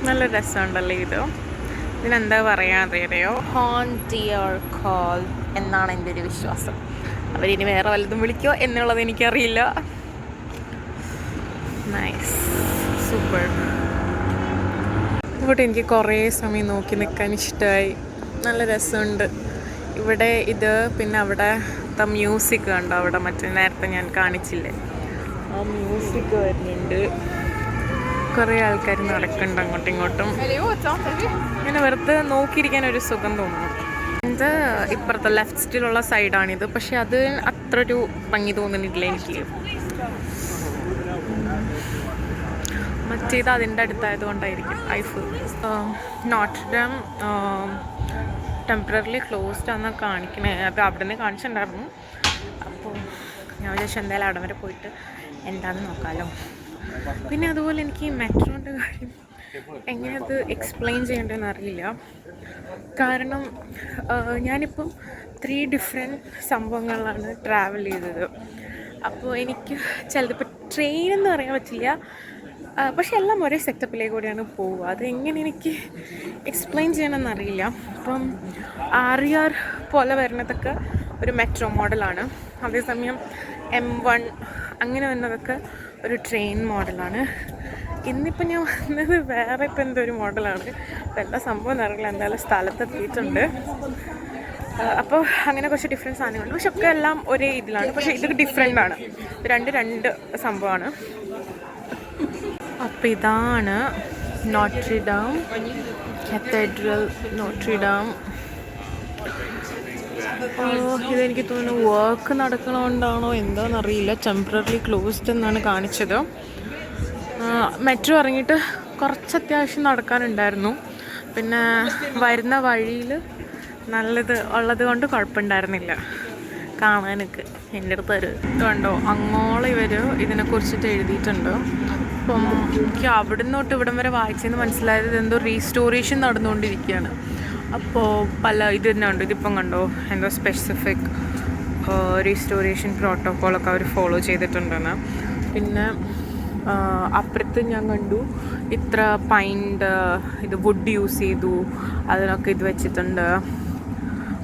നല്ല രസമുണ്ടല്ലോ ഇത്. ഇതിനെന്താ പറയാതെയോ, ഹോൺ ഡിയർ കോൾ എന്നാണ് എൻ്റെ ഒരു വിശ്വാസം. അവരിനി വേറെ വല്ലതും വിളിക്കുമോ എന്നുള്ളത് എനിക്കറിയില്ല. Nice, super. ഇവിടെ എനിക്ക് കുറേ സമയം നോക്കി നിൽക്കാൻ ഇഷ്ടമായി. നല്ല രസമുണ്ട് ഇവിടെ ഇത്. പിന്നെ അവിടെ മ്യൂസിക് കണ്ടോ, അവിടെ മറ്റേ നേരത്തെ ഞാൻ കാണിച്ചില്ലേ, ആ മ്യൂസിക് വരുന്നുണ്ട്. കുറേ ആൾക്കാർ നടക്കുന്നുണ്ട് അങ്ങോട്ടും ഇങ്ങോട്ടും. ഇങ്ങനെ വെറുതെ നോക്കിയിരിക്കാൻ ഒരു സുഖം തോന്നുന്നു. ഇത് ഇപ്പുറത്തെ ലെഫ്റ്റിലുള്ള സൈഡാണിത്. പക്ഷെ അത് അത്ര ഒരു ഭംഗി തോന്നുന്നില്ല എനിക്ക്. മറ്റേത് അതിൻ്റെ അടുത്തായത് കൊണ്ടായിരിക്കും. നോട്ട്ർഡാം ടെമ്പററിലി ക്ലോസ്ഡ് ആണെന്ന് കാണിക്കണേ. അത് അവിടെ നിന്ന് കാണിച്ചിട്ടുണ്ടായിരുന്നു. അപ്പോൾ ഞാൻ വിചാരിച്ചു എന്തായാലും അവിടെ വരെ പോയിട്ട് എന്താണെന്ന് നോക്കാമല്ലോ. പിന്നെ അതുപോലെ എനിക്ക് മെട്രോൻ്റെ കാര്യം എങ്ങനെ അത് എക്സ്പ്ലെയിൻ ചെയ്യേണ്ടതെന്ന് അറിയില്ല. കാരണം ഞാനിപ്പം 3 ഡിഫറെൻറ്റ് സംഭവങ്ങളിലാണ് ട്രാവൽ ചെയ്തത്. അപ്പോൾ എനിക്ക് ചിലതിപ്പോൾ ട്രെയിൻ എന്ന് പറയാൻ പറ്റില്ല, പക്ഷെ എല്ലാം ഒരേ സെറ്റപ്പിലേക്ക് കൂടിയാണ് പോവുക. അത് എങ്ങനെ എനിക്ക് എക്സ്പ്ലെയിൻ ചെയ്യണമെന്ന് അറിയില്ല. അപ്പം RER പോലെ വരുന്നതൊക്കെ ഒരു മെട്രോ മോഡലാണ്. അതേസമയം M1 അങ്ങനെ വന്നതൊക്കെ ഒരു ട്രെയിൻ മോഡലാണ്. ഇന്നിപ്പോൾ ഞാൻ വന്നത് വേറെ ഇപ്പം എന്തോ ഒരു മോഡലാണ്. അപ്പോൾ എന്താ സംഭവം എന്നറിയില്ല. എന്തായാലും സ്ഥലത്തെത്തിയിട്ടുണ്ട്. അപ്പോൾ അങ്ങനെ കുറച്ച് ഡിഫറെൻറ്റ് സാധനങ്ങളുണ്ട്. പക്ഷെ ഒക്കെ എല്ലാം ഒരേ ഇതിലാണ്. പക്ഷേ ഇത് ഡിഫറെൻ്റ് ആണ്. രണ്ട് സംഭവമാണ്. അപ്പോൾ ഇതാണ് നോട്ട്രിഡാം കത്തീഡ്രൽ. നോട്ട്രിഡാം ഇതെനിക്ക് തോന്നുന്നു വർക്ക് നടക്കണോണ്ടാണോ എന്താണെന്നറിയില്ല, ടെമ്പററി ക്ലോസ്ഡ് എന്നാണ് കാണിച്ചത്. മെട്രോ ഇറങ്ങിയിട്ട് കുറച്ച് അത്യാവശ്യം നടക്കാനുണ്ടായിരുന്നു. പിന്നെ വരുന്ന വഴിയിൽ നല്ലത് ഉള്ളത് കൊണ്ട് കുഴപ്പമുണ്ടായിരുന്നില്ല കാണാനൊക്കെ. എൻ്റെ അടുത്ത് ഒരു കണ്ടോ, അങ്ങോളം ഇവർ ഇതിനെക്കുറിച്ചിട്ട് എഴുതിയിട്ടുണ്ട്. അപ്പം എനിക്ക് അവിടെ നിന്നോട്ട് ഇവിടം വരെ വായിച്ചെന്ന് മനസ്സിലായത് എന്തോ റീസ്റ്റോറേഷൻ നടന്നുകൊണ്ടിരിക്കുകയാണ്. അപ്പോൾ പല ഇത് തന്നെ ഉണ്ട്. ഇതിപ്പം കണ്ടോ, എന്തോ സ്പെസിഫിക് റീസ്റ്റോറേഷൻ പ്രോട്ടോക്കോളൊക്കെ അവർ ഫോളോ ചെയ്തിട്ടുണ്ടെന്ന്. പിന്നെ അപ്പുറത്ത് ഞാൻ കണ്ടു ഇത്ര പൈൻഡ് ഇത് വുഡ് യൂസ് ചെയ്തു, അതിനൊക്കെ ഇത് വെച്ചിട്ടുണ്ട്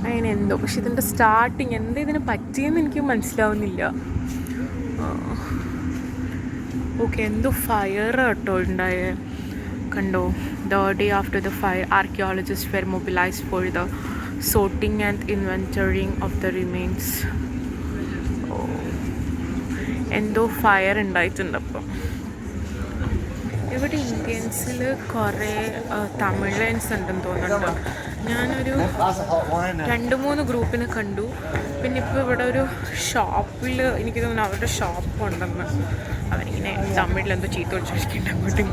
അങ്ങനെ എന്തോ. പക്ഷെ ഇതിൻ്റെ സ്റ്റാർട്ടിങ് എന്താ ഇതിന് പറ്റിയെന്ന് എനിക്ക് മനസ്സിലാവുന്നില്ല. ഓക്കെ, എന്തോ ഫയർ കേട്ടോ ഉണ്ടായേ കണ്ടോ. The day after the fire, archaeologists were mobilized for the sorting and inventorying of the remains. എന്തോ ഫയർ ഉണ്ടായിട്ടുണ്ട്. അപ്പം ഇവിടെ ഇന്ത്യൻസിൽ കുറേ തമിഴൻസ് ഉണ്ടെന്ന് തോന്നുന്നുണ്ട്. ഞാനൊരു 2-3 ഗ്രൂപ്പിനെ കണ്ടു. പിന്നെ ഇപ്പോൾ ഇവിടെ ഒരു ഷോപ്പിൽ എനിക്ക് തോന്നുന്നു അവരുടെ ഷോപ്പ് ഉണ്ടെന്ന്. അവരിങ്ങനെ തമിഴിലെന്തോ ചീത്ത വിളിച്ചിരിക്കുന്നുണ്ട് അങ്ങോട്ടും.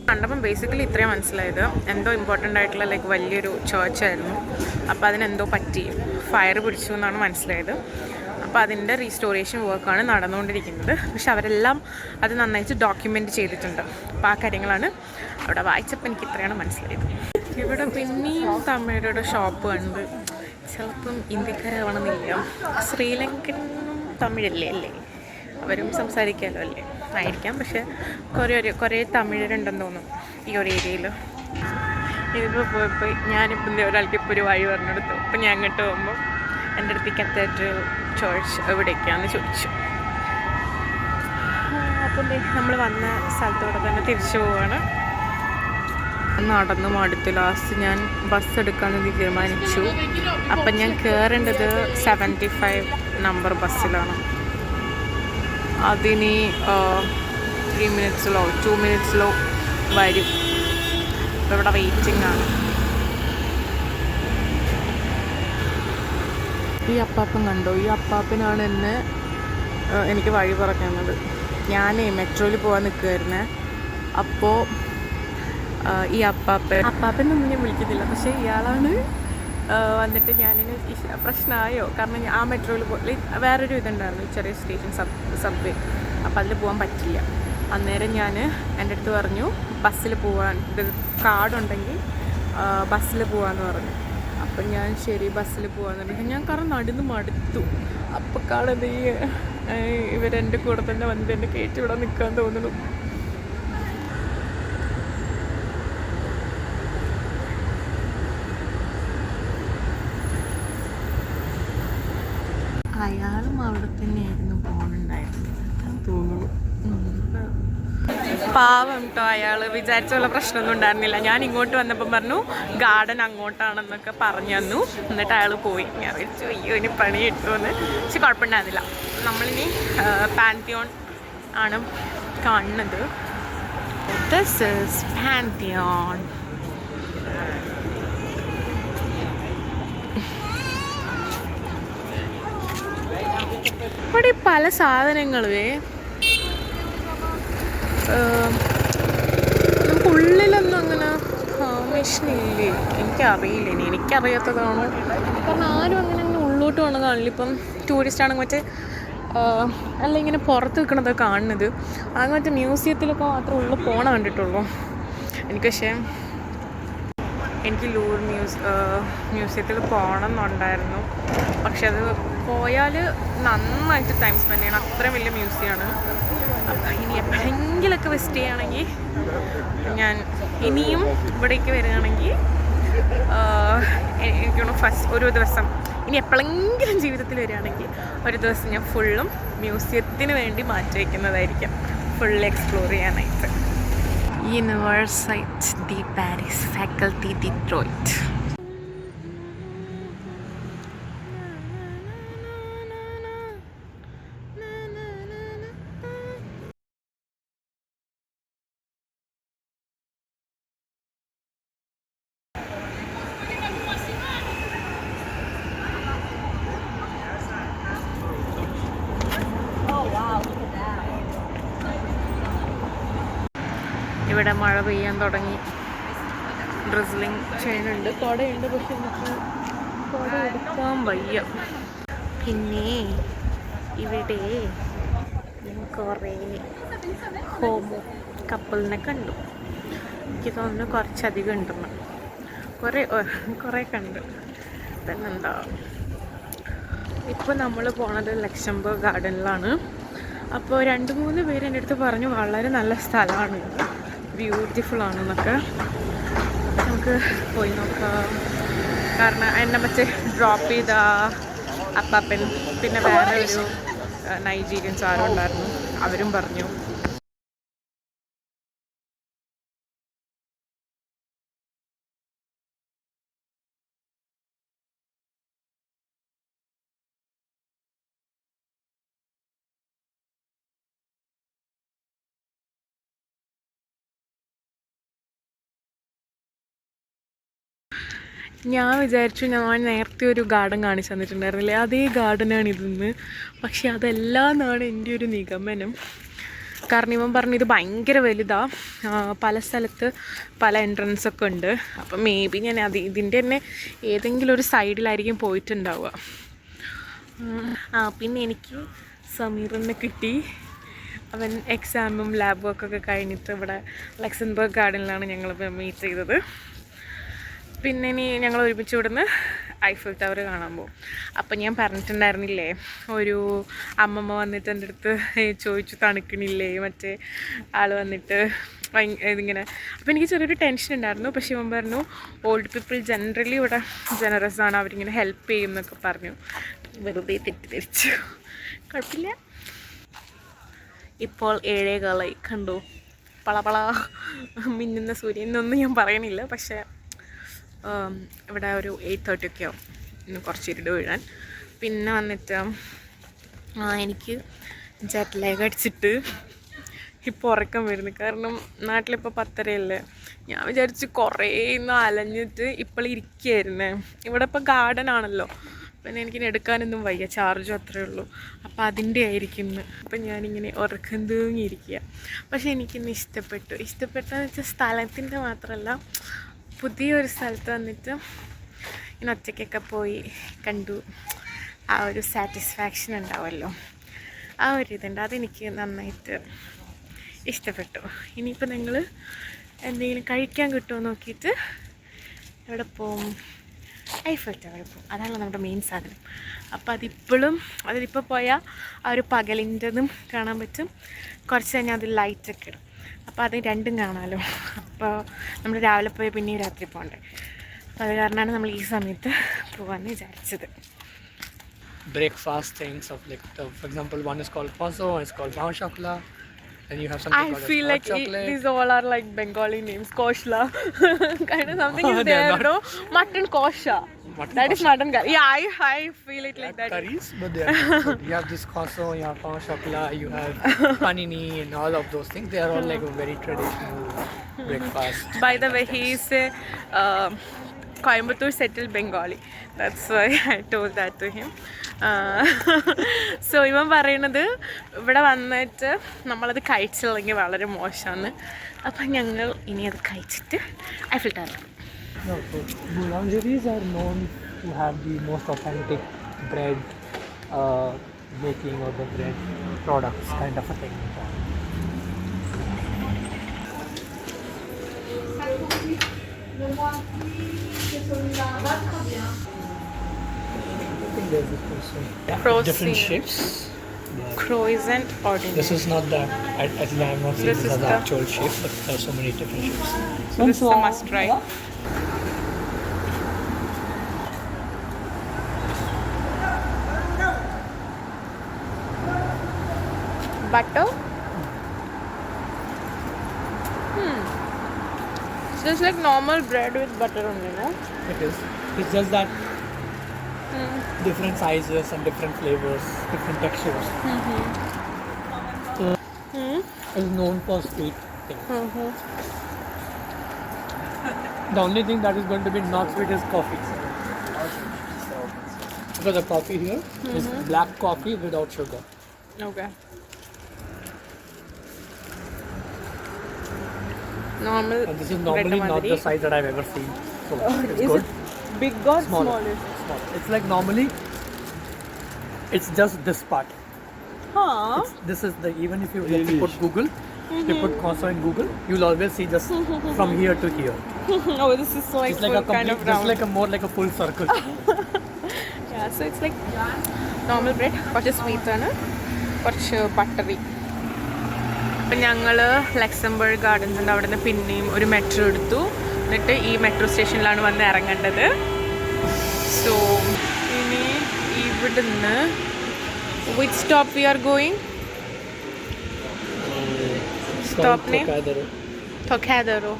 കണ്ടപ്പം ബേസിക്കലി ഇത്രയും മനസ്സിലായത്, എന്തോ ഇമ്പോർട്ടൻ്റ് ആയിട്ടുള്ള വലിയൊരു ചേർച്ചായിരുന്നു. അപ്പോൾ അതിനെന്തോ പറ്റി ഫയർ പിടിച്ചു എന്നാണ് മനസ്സിലായത്. അപ്പോൾ അതിൻ്റെ റീസ്റ്റോറേഷൻ വർക്കാണ് നടന്നുകൊണ്ടിരിക്കുന്നത്. പക്ഷെ അവരെല്ലാം അത് നന്നായിട്ട് ഡോക്യുമെൻ്റ് ചെയ്തിട്ടുണ്ട്. അപ്പോൾ ആ കാര്യങ്ങളാണ് അവിടെ വായിച്ചപ്പോൾ എനിക്ക് ഇത്രയാണ് മനസ്സിലായത്. ഇവിടെ പിന്നെയും തമിഴരുടെ ഷോപ്പ് കണ്ട്. ചിലപ്പം ഇന്ത്യക്കാരാവണമെന്നില്ല, ശ്രീലങ്കൻ തമിഴല്ലേ അല്ലേ, അവരും സംസാരിക്കാമല്ലോ അല്ലേ, ആയിരിക്കാം. പക്ഷെ കുറേ തമിഴരുണ്ടെന്ന് തോന്നുന്നു ഈ ഒരു ഏരിയയിൽ. ഇതിപ്പോൾ പോയപ്പോൾ ഞാനിപ്പം ഒരാൾക്ക് ഇപ്പോൾ ഒരു വഴി പറഞ്ഞെടുത്തു. അപ്പം ഞാൻ അങ്ങോട്ട് പോകുമ്പോൾ എൻ്റെ അടുത്ത് കത്തീഡ്രൽ ചർച്ച് എവിടേക്കാണെന്ന് ചോദിച്ചു. അപ്പം നമ്മൾ വന്ന സ്ഥലത്തോടെ തന്നെ തിരിച്ചു പോവുകയാണ്. നടന്നു മടുത്തു. ലാസ്റ്റ് ഞാൻ ബസ് എടുക്കാമെന്ന് തീരുമാനിച്ചു. അപ്പം ഞാൻ കയറേണ്ടത് 75 നമ്പർ ബസ്സിലാണ്. അതിനി 3 മിനിറ്റ്സിലോ 2 മിനിറ്റ്സിലോ വരും. അപ്പോൾ ഇവിടെ വെയിറ്റിംഗ് ആണ്. ഈ അപ്പാപ്പൻ കണ്ടോ, ഈ അപ്പാപ്പനാണ് എനിക്ക് വഴി പറഞ്ഞത്. ഞാൻ മെട്രോയിൽ പോകാൻ നിൽക്കുമായിരുന്നേ. അപ്പോൾ ഈ അപ്പാപ്പനൊന്നും ഞാൻ വിളിക്കുന്നില്ല, പക്ഷേ ഇയാളാണ് വന്നിട്ട് ഞാനിന് പ്രശ്നമായോ, കാരണം ആ മെട്രോയിൽ വേറൊരു ഇതുണ്ടായിരുന്നു, ചെറിയ സ്റ്റേഷൻ സബ്വേ. അപ്പോൾ അതിൽ പോകാൻ പറ്റില്ല. അന്നേരം ഞാൻ എൻ്റെ അടുത്ത് പറഞ്ഞു ബസ്സിൽ പോകാൻ, ഇത് കാർഡുണ്ടെങ്കിൽ ബസ്സിൽ പോകാമെന്ന് പറഞ്ഞു. അപ്പം ഞാൻ ശരി ബസ്സിൽ പോകാമെന്നുണ്ടെങ്കിൽ ഞാൻ കാരണം നടന്ന് മടുത്തു. അപ്പം കാണുന്നത് ഇവരെൻ്റെ കൂടെ തന്നെ വന്നിട്ട് എൻ്റെ കയറ്റി ഇവിടെ നിൽക്കാൻ തോന്നുന്നു. അയാളും അവിടെ തന്നെയായിരുന്നു പോകുന്നുണ്ടായിരുന്നു തോന്നുന്നു. പാവം കേട്ടോ, അയാൾ വിചാരിച്ചുള്ള പ്രശ്നമൊന്നും ഉണ്ടായിരുന്നില്ല. ഞാൻ ഇങ്ങോട്ട് വന്നപ്പം പറഞ്ഞു ഗാർഡൻ അങ്ങോട്ടാണെന്നൊക്കെ പറഞ്ഞു തന്നു. എന്നിട്ട് അയാൾ പോയി. ഞാൻ വിളിച്ചു അയ്യോ ഇനി പണി കിട്ടുമെന്ന്. പക്ഷെ കുഴപ്പമുണ്ടായിരുന്നില്ല. നമ്മളിനി പാൻതിയോൺ ആണ് കാണുന്നത്. This is Pantheon. ഇവിടെ പല സാധനങ്ങളുവേ നമുക്ക് ഉള്ളിലൊന്നും അങ്ങനെ മെഷീനില്ലേ, എനിക്കറിയില്ല. ഇനി എനിക്കറിയാത്തതാണോ, കാരണം ആരും അങ്ങനെ ഉള്ളോട്ട് പോകണതാണല്ലോ. ഇപ്പം ടൂറിസ്റ്റ് ആണെങ്കിൽ മറ്റേ അല്ല ഇങ്ങനെ പുറത്ത് നിൽക്കണതൊക്കെ കാണുന്നത്. അത് മറ്റേ മ്യൂസിയത്തിലൊക്കെ മാത്രമേ ഉള്ളു പോകണ കണ്ടിട്ടുള്ളൂ. പക്ഷേ എനിക്ക് ലൂർ മ്യൂസിയത്തിൽ പോകണം എന്നുണ്ടായിരുന്നു. പക്ഷെ അത് പോയാൽ നന്നായിട്ട് ടൈം സ്പെൻഡ് ചെയ്യണം, അത്രയും വലിയ മ്യൂസിയമാണ്. അപ്പം ഇനി എപ്പോഴെങ്കിലൊക്കെ വിസിറ്റ് ചെയ്യുകയാണെങ്കിൽ, ഞാൻ ഇനിയും ഇവിടേക്ക് വരികയാണെങ്കിൽ എനിക്കൊന്ന് ഫസ്റ്റ് ഒരു ദിവസം, ഇനി എപ്പോഴെങ്കിലും ജീവിതത്തിൽ വരികയാണെങ്കിൽ ഒരു ദിവസം ഞാൻ ഫുള്ളും മ്യൂസിയത്തിന് വേണ്ടി മാറ്റി വയ്ക്കുന്നതായിരിക്കും, ഫുള്ള് എക്സ്പ്ലോർ ചെയ്യാനായിട്ട്. University the Paris, faculty Detroit. ഇവിടെ മഴ പെയ്യാൻ തുടങ്ങി, ഡ്രിസ്ലിംഗ് ചെയ്യുന്നുണ്ട്. കുടയുണ്ട്, പക്ഷെ എനിക്ക് കുട എടുക്കാൻ വയ്യ. പിന്നെ ഇവിടെ കുറേ ഹോമോ കപ്പിളിനെ കണ്ടു. എനിക്ക് തോന്നുന്നു കുറച്ചധികം ഉണ്ടെന്ന്, കുറേ കണ്ടു. പിന്നെന്താ, ഇപ്പോൾ നമ്മൾ പോണത് ലക്സംബർഗ് ഗാർഡനിലാണ്. അപ്പോൾ 2-3 പേര് എൻ്റെ അടുത്ത് പറഞ്ഞു വളരെ നല്ല സ്ഥലമാണ്, ബ്യൂട്ടിഫുൾ ആണെന്നൊക്കെ. നമുക്ക് പോയി നോക്കാം. കാരണം എന്നെ മറ്റേ ഡ്രോപ്പ് ചെയ്ത അപ്പാപ്പൻ, പിന്നെ വേറെ ഒരു നൈജീരിയൻസ് ആരും ഉണ്ടായിരുന്നു, അവരും പറഞ്ഞു. ഞാൻ വിചാരിച്ചു ഞാൻ നേരത്തെ ഒരു ഗാർഡൻ കാണിച്ചു തന്നിട്ടുണ്ടായിരുന്നില്ലേ, അതേ ഗാർഡനാണ് ഇതെന്ന്. പക്ഷെ അതല്ല എന്നാണ് എൻ്റെ ഒരു നിഗമനം. കാരണം ഇവൻ പറഞ്ഞു ഇത് ഭയങ്കര വലുതാണ്, പല സ്ഥലത്ത് പല എൻട്രൻസൊക്കെ ഉണ്ട്. അപ്പം മേ ബി ഞാൻ ഇതിൻ്റെ തന്നെ ഏതെങ്കിലും ഒരു സൈഡിലായിരിക്കും പോയിട്ടുണ്ടാവുക. പിന്നെ എനിക്ക് സമീറിനെ കിട്ടി. അവൻ എക്സാമും ലാബും ഒക്കെ കഴിഞ്ഞിട്ട് ഇവിടെ ലക്സംബർഗ് ഗാർഡനിലാണ് ഞങ്ങൾ മീറ്റ് ചെയ്തത്. പിന്നെ ഇനി ഞങ്ങൾ ഒരുമിച്ച് ഇവിടുന്ന് ഐഫിൽ ടവർ കാണാൻ പോകും. അപ്പം ഞാൻ പറഞ്ഞിട്ടുണ്ടായിരുന്നില്ലേ, ഒരു അമ്മമ്മ വന്നിട്ട് എൻ്റെ അടുത്ത് ചോദിച്ചു തണുക്കണില്ലേ, മറ്റേ ആൾ വന്നിട്ട് ഇതിങ്ങനെ. അപ്പോൾ എനിക്ക് ചെറിയൊരു ടെൻഷൻ ഉണ്ടായിരുന്നു. പക്ഷേ ഇവൻ പറഞ്ഞു ഓൾഡ് പീപ്പിൾ ജനറലി ഇവിടെ ജനറസ് ആണ്, അവരിങ്ങനെ ഹെൽപ്പ് ചെയ്യും എന്നൊക്കെ പറഞ്ഞു. വെറുതെ തെറ്റിദ്ധരിച്ചു. കുഴപ്പമില്ല. ഇപ്പോൾ 7:15 കണ്ടു, പളപള മിന്നുന്ന സൂര്യൻ എന്നൊന്നും ഞാൻ പറയണില്ല. പക്ഷേ ഇവിടെ ഒരു 8:30 ഒക്കെ ആവും ഇന്ന് കുറച്ച് ഇരുട് വീഴാൻ. പിന്നെ വന്നിട്ട് എനിക്ക് ജെറ്റ് ലാഗ് അടിച്ചിട്ട് ഇപ്പോൾ ഉറക്കം വരുന്നു. കാരണം നാട്ടിലിപ്പോൾ 10:30 ഞാൻ വിചാരിച്ച് കുറേ ഇന്ന് അലഞ്ഞിട്ട് ഇപ്പോൾ ഇരിക്കുകയായിരുന്നേ. ഇവിടെ ഇപ്പോൾ ഗാർഡൻ ആണല്ലോ, പിന്നെ എനിക്കിനി എടുക്കാനൊന്നും വയ്യ, ചാർജും അത്രയേ ഉള്ളൂ. അപ്പോൾ അതിൻ്റെ ആയിരിക്കും ഇന്ന്. അപ്പം ഞാനിങ്ങനെ ഉറക്കം തൂങ്ങിയിരിക്കുക. പക്ഷേ എനിക്കിന്ന് ഇഷ്ടപ്പെട്ടെന്ന് വെച്ചാൽ സ്ഥലത്തിൻ്റെ മാത്രമല്ല, പുതിയൊരു സ്ഥലത്ത് വന്നിട്ട് ഇങ്ങനെ ഒറ്റയ്ക്കൊക്കെ പോയി കണ്ടു. ആ ഒരു സാറ്റിസ്ഫാക്ഷൻ ഉണ്ടാവുമല്ലോ, ആ ഒരു ഇതുണ്ട്. അതെനിക്ക് നന്നായിട്ട് ഇഷ്ടപ്പെട്ടു. ഇനിയിപ്പോൾ നിങ്ങൾ എന്തെങ്കിലും കഴിക്കാൻ കിട്ടുമോ നോക്കിയിട്ട് എവിടെ പോവും? ഐഫിൽ ടവർ പോകും. അതാണല്ലോ നമ്മുടെ മെയിൻ സാധനം. അപ്പോൾ അതിലിപ്പോൾ പോയാൽ ആ ഒരു പകലിൻ്റെതും കാണാൻ പറ്റും, കുറച്ച് കഴിഞ്ഞാൽ അതിൽ ലൈറ്റൊക്കെ ഇടും. അപ്പോൾ അത് രണ്ടും കാണാമല്ലോ. അപ്പോൾ നമ്മൾ രാവിലെ പോയി പിന്നെയും രാത്രി പോകണ്ടേ. അപ്പോൾ അത് കാരണമാണ് നമ്മൾ ഈ സമയത്ത് പോകാമെന്ന് വിചാരിച്ചത്.
Breakfast things of like, for example, one is called Paso, one is called Paon Shakla, and you have something called
feel like
chocolate.
these all are like Bengali names. Koshla kind of something is there, no? Mutton kosha. That is mutton curry. Yeah, I feel it like that.
Curries, but they are good. You have this Paso, you have Paon Shakla, you have panini, and all of those things. They are all like a very traditional breakfast.
By the way, he is Coimbatore settled Bengali. That's why I told that to him. So ഇവൻ പറയണത് ഇവിടെ വന്നിട്ട് നമ്മളത് കഴിച്ചില്ലെങ്കിൽ വളരെ മോശമാണ്. അപ്പം ഞങ്ങൾ ഇനി അത് കഴിച്ചിട്ട് Eiffel tower.
No, so boulangeries are known to have the most authentic bread making or the bread products kind of a thing. I think there's this person. Different shapes.
Croissant ordinary.
This is not the, actually I have not seen
This
this
is
as the
the-
actual shape, but there are so many different shapes.
So this is a must try. Butter. So it's like normal bread with butter only, no?
It is. It's just that different sizes and different flavors, different textures. Is known for sweet things. The only thing that is going to be not sweet is coffee. Because the coffee here is black coffee without sugar.
Okay. Normal.
And this is normally not the size that I've ever seen. So it's
Is
good.
it big or
Smaller.
small?
Small. It's like normally it's just this part.
Huh?
This is the, even if you like, put Google, you put Croissant in Google, you'll always see just from here to here.
Oh, this is so like
It's like
full
a complete,
kind of
just
round.
like a more like a full circle.
Yeah, so it's like normal bread, കുറച്ച് sweet ആണ്, കുറച്ച് buttery. അപ്പം ഞങ്ങൾ Luxembourg gardens ഉണ്ട്, അവിടെ നിന്ന് പിന്നെയും ഒരു മെട്രോ എടുത്തു. എന്നിട്ട് ഈ മെട്രോ സ്റ്റേഷനിലാണ് വന്ന് ഇറങ്ങേണ്ടത്. സോ ഇനി ഇവിടുന്ന് which stop we are going? Stop name? Tocadero.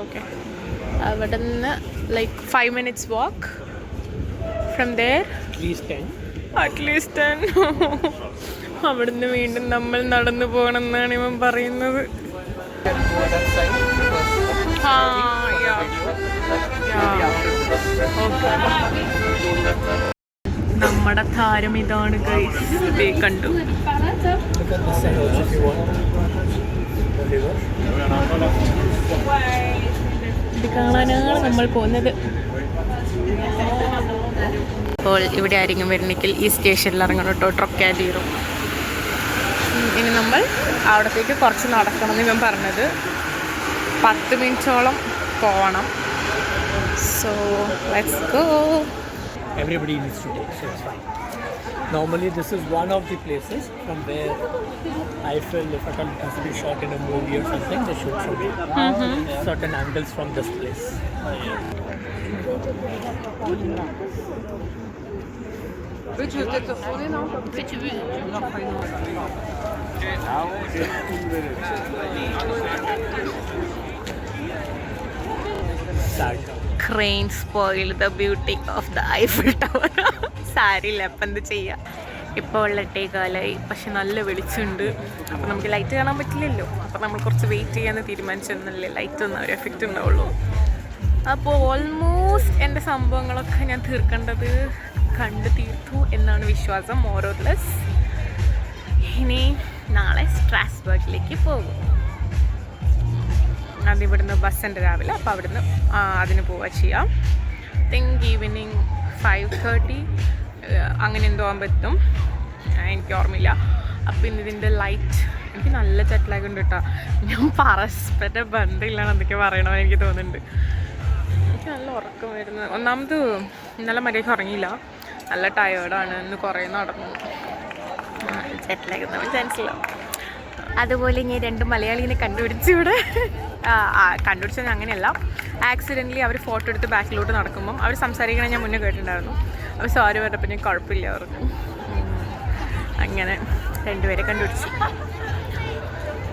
Okay. അവിടെ നിന്ന് like 5 minutes walk from there. At least 10. അവിടുന്ന് വീണ്ടും നമ്മൾ നടന്നു പോകണം എന്നാണ് ഇവൻ പറയുന്നത്. നമ്മുടെ താരം ഇതാണ് ഗൈസ്, ഇതേ കണ്ടു. ഇത് കാണാനാണ് നമ്മൾ പോകുന്നത്. അപ്പോൾ ഇവിടെ ആരെങ്കിലും വരണമെങ്കിൽ ഈ സ്റ്റേഷനിൽ ഇറങ്ങണം കേട്ടോ, ട്രൊക്കാഡിയറും. ഇനി നമ്മൾ അവിടത്തേക്ക് കുറച്ച് നടക്കണം എന്ന് ഇവൻ പറഞ്ഞത്, 10 മിനിറ്റോളം പോകണം. So let's go.
Everybody needs to take, so it's fine. Normally this is one of the places from where I feel if a film has to be shot in a movie or something, they shoot from certain angles from this place. Sad.
Crane spoiled the beauty of the Eiffel Tower. സാരില്ല, അപ്പം എന്ത് ചെയ്യാം. ഇപ്പോൾ ഉള്ള 8:15, പക്ഷെ നല്ല വെളിച്ചമുണ്ട്. അപ്പോൾ നമുക്ക് ലൈറ്റ് കാണാൻ പറ്റില്ലല്ലോ. അപ്പോൾ നമ്മൾ കുറച്ച് വെയിറ്റ് ചെയ്യാമെന്ന് തീരുമാനിച്ചെന്നല്ലേ ലൈറ്റ് ഒന്നും ഒരു എഫക്റ്റ് ഉണ്ടാവുള്ളൂ. അപ്പോൾ ഓൾമോസ്റ്റ് എൻ്റെ സംഭവങ്ങളൊക്കെ ഞാൻ കണ്ടു തീർത്തു എന്നാണ് വിശ്വാസം, മോറോർലെസ്. ഇനി നാളെ സ്ട്രാസ്ബർഗിലേക്ക് പോകും. അതിവിടുന്ന് ബസ്സുണ്ട് രാവിലെ, അപ്പോൾ അവിടുന്ന് അതിന് പോവുക ചെയ്യാം. തിങ്ക് ഈവനിങ് 5:30 അങ്ങനെ എന്തോ ആകുമ്പോൾ എത്തും, എനിക്ക് ഓർമ്മയില്ല. അപ്പോൾ ഇന്ന് ഇതിൻ്റെ ലൈറ്റ്, എനിക്ക് നല്ല ജെറ്റ് ഉണ്ട് കേട്ടോ. ഞാൻ പരസ്പര ബന്ധമില്ലാന്ന് എന്തൊക്കെ പറയണമെന്ന് എനിക്ക് തോന്നുന്നുണ്ട്. എനിക്ക് നല്ല ഉറക്കം വരുന്നത്. ഒന്നാമത് ഇന്നലെ മര്യാദയ്ക്ക് ഉറങ്ങിയില്ല, നല്ല ടയേർഡാണ്. ഇന്ന് കുറേ നടന്നു. ജെറ്റ് ലാഗ് നമ്മൾ ചാൻസില്ല. അതുപോലെ ഞാൻ 2 മലയാളീനെ കണ്ടുപിടിച്ചു ഇവിടെ. കണ്ടുപിടിച്ചത് അങ്ങനെയല്ല, ആക്സിഡൻ്റലി അവർ ഫോട്ടോ എടുത്ത് ബാക്കിലോട്ട് നടക്കുമ്പം അവർ സംസാരിക്കണേ ഞാൻ മുന്നേ കേട്ടിട്ടുണ്ടായിരുന്നു. അവർ സോറി പറഞ്ഞപ്പോൾ ഞാൻ കുഴപ്പമില്ല അവർക്ക്. അങ്ങനെ 2 പേരെ കണ്ടുപിടിച്ചു.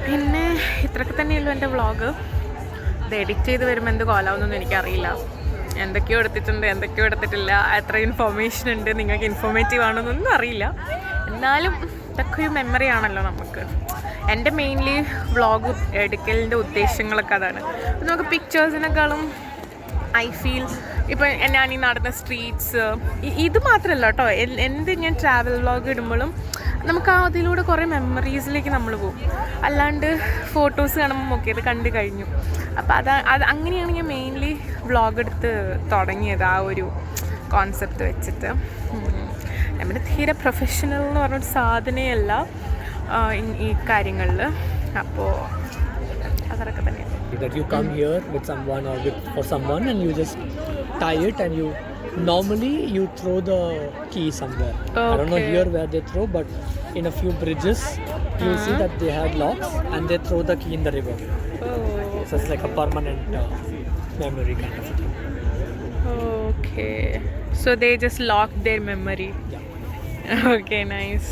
പിന്നെ ഇത്രയൊക്കെ തന്നെയുള്ളൂ എൻ്റെ വ്ളോഗ്. ഇത് എഡിറ്റ് ചെയ്ത് വരുമ്പോൾ എന്ത് കോലാവുന്നൊന്നും എനിക്കറിയില്ല. എന്തൊക്കെയോ എടുത്തിട്ടുണ്ട്, എന്തൊക്കെയോ എടുത്തിട്ടില്ല, എത്ര ഇൻഫോർമേഷൻ ഉണ്ട്, നിങ്ങൾക്ക് ഇൻഫോർമേറ്റീവ് ആണെന്നൊന്നും അറിയില്ല. എന്നാലും ഇതൊക്കെ ഒരു മെമ്മറി ആണല്ലോ നമുക്ക്. എൻ്റെ മെയിൻലി വ്ളോഗ് എടുക്കലിൻ്റെ ഉദ്ദേശങ്ങളൊക്കെ അതാണ്. നമുക്ക് പിക്ചേഴ്സിനേക്കാളും ഐ ഫീൽ ഇപ്പം ഞാൻ ഈ നടന്ന സ്ട്രീറ്റ്സ് ഇത് മാത്രമല്ല കേട്ടോ, എന്ത് ഞാൻ ട്രാവൽ വ്ളോഗ് ഇടുമ്പോഴും നമുക്ക് അതിലൂടെ കുറേ മെമ്മറീസിലേക്ക് നമ്മൾ പോകും. അല്ലാണ്ട് ഫോട്ടോസ് കാണുമ്പോൾ ഒക്കെ ഇത് കണ്ടു കഴിഞ്ഞു. അപ്പോൾ അത് അങ്ങനെയാണ് ഞാൻ മെയിൻലി വ്ളോഗ് എടുത്ത് തുടങ്ങിയത്, ആ ഒരു കോൺസെപ്റ്റ് വെച്ചിട്ട്. നമ്മുടെ തീരെ പ്രൊഫഷണൽ എന്ന് പറഞ്ഞൊരു സാധനയല്ല ഈ കാര്യങ്ങളിൽ. അപ്പോൾ അതൊക്കെ തന്നെയാണ്.
That you come here with someone or for someone and you just tie it and you normally you throw the key somewhere. Okay. I don't know here where they throw, but in a few bridges you'll see that they have locks and they throw the key in the river. So it's like a permanent memory kind of thing.
Okay. So they just lock their memory.
Yeah.
Okay, nice.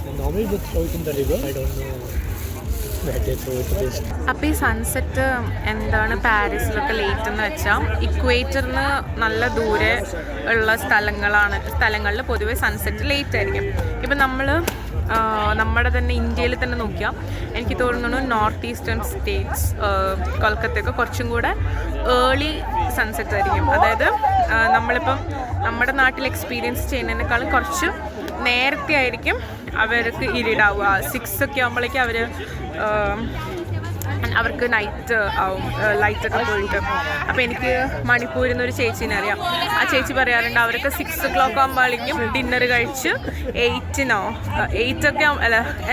And normally they throw it in the river. I don't know where they throw it.
അപ്പോൾ ഈ sunset എന്താണ് പാരീസിലൊക്കെ late എന്ന് വെച്ചാൽ, ഇക്വേറ്ററിന് നല്ല ദൂരെ ഉള്ള സ്ഥലങ്ങളിൽ പൊതുവേ സൺസെറ്റ് ലേറ്റ് ആയിരിക്കും. ഇപ്പം നമ്മുടെ തന്നെ ഇന്ത്യയിൽ തന്നെ നോക്കിയാൽ എനിക്ക് തോന്നുന്നു നോർത്ത് ഈസ്റ്റേൺ സ്റ്റേറ്റ്സ്, കൊൽക്കത്തയൊക്കെ കുറച്ചും കൂടെ ഏർലി സൺസെറ്റ് ആയിരിക്കും. അതായത് നമ്മളിപ്പം നമ്മുടെ നാട്ടിൽ എക്സ്പീരിയൻസ് ചെയ്യുന്നതിനേക്കാളും കുറച്ച് നേരത്തെ ആയിരിക്കും അവർക്ക് ഇരുടാവുക. 6 ഒക്കെ ആകുമ്പോഴേക്കും അവർക്ക് നൈറ്റ് ആവും, ലൈറ്റൊക്കെ പോയിട്ട്. അപ്പോൾ എനിക്ക് മണിപ്പൂരിൽ നിന്നൊരു ചേച്ചീനെ അറിയാം. ആ ചേച്ചി പറയാറുണ്ട് അവർക്ക് 6 o'clock ആകുമ്പോഴേക്കും ഡിന്നർ കഴിച്ച് 8 ഒക്കെ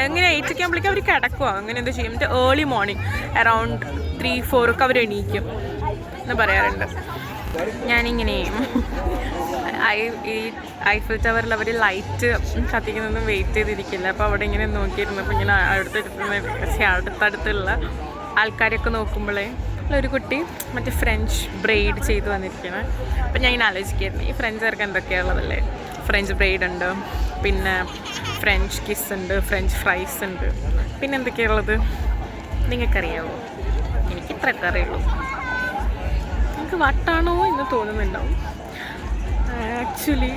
എങ്ങനെ 8 ഒക്കെ ആകുമ്പോഴേക്കും അവർ കിടക്കുക, അങ്ങനെ എന്തോ ചെയ്യും. എന്നിട്ട് ഏർലി മോർണിംഗ് അറൗണ്ട് 3-4 ഒക്കെ അവർ എണീക്കും എന്ന് പറയാറുണ്ട്. ഞാനിങ്ങനെ ഈ ഐഫിൽ ടവറിൽ അവർ ലൈറ്റ് കത്തിക്കുന്നൊന്നും വെയിറ്റ് ചെയ്തിരിക്കില്ല. അപ്പോൾ അവിടെ ഇങ്ങനെ നോക്കിയിരുന്നപ്പോൾ ഇങ്ങനെ അടുത്തടുത്തുള്ള ആൾക്കാരൊക്കെ നോക്കുമ്പോഴേ ഒരു കുട്ടി മറ്റേ ഫ്രഞ്ച് ബ്രെയ്ഡ് ചെയ്ത് വന്നിരിക്കണം. അപ്പം ഞാൻ ഇങ്ങനെ ആലോചിക്കായിരുന്നു, ഈ ഫ്രഞ്ചുകാർക്ക് എന്തൊക്കെയാണുള്ളതല്ലേ. ഫ്രഞ്ച് ബ്രെയ്ഡ് ഉണ്ട്, പിന്നെ ഫ്രഞ്ച് കിസ് ഉണ്ട്, ഫ്രഞ്ച് ഫ്രൈസ് ഉണ്ട്, പിന്നെ എന്തൊക്കെയാണുള്ളത് നിങ്ങൾക്കറിയാമോ? എനിക്ക് ഇത്രയൊക്കെ അറിയുള്ളൂ. നിങ്ങൾക്ക് വട്ടാണോ എന്ന് തോന്നുന്നുണ്ടാവും. ആക്ച്വലി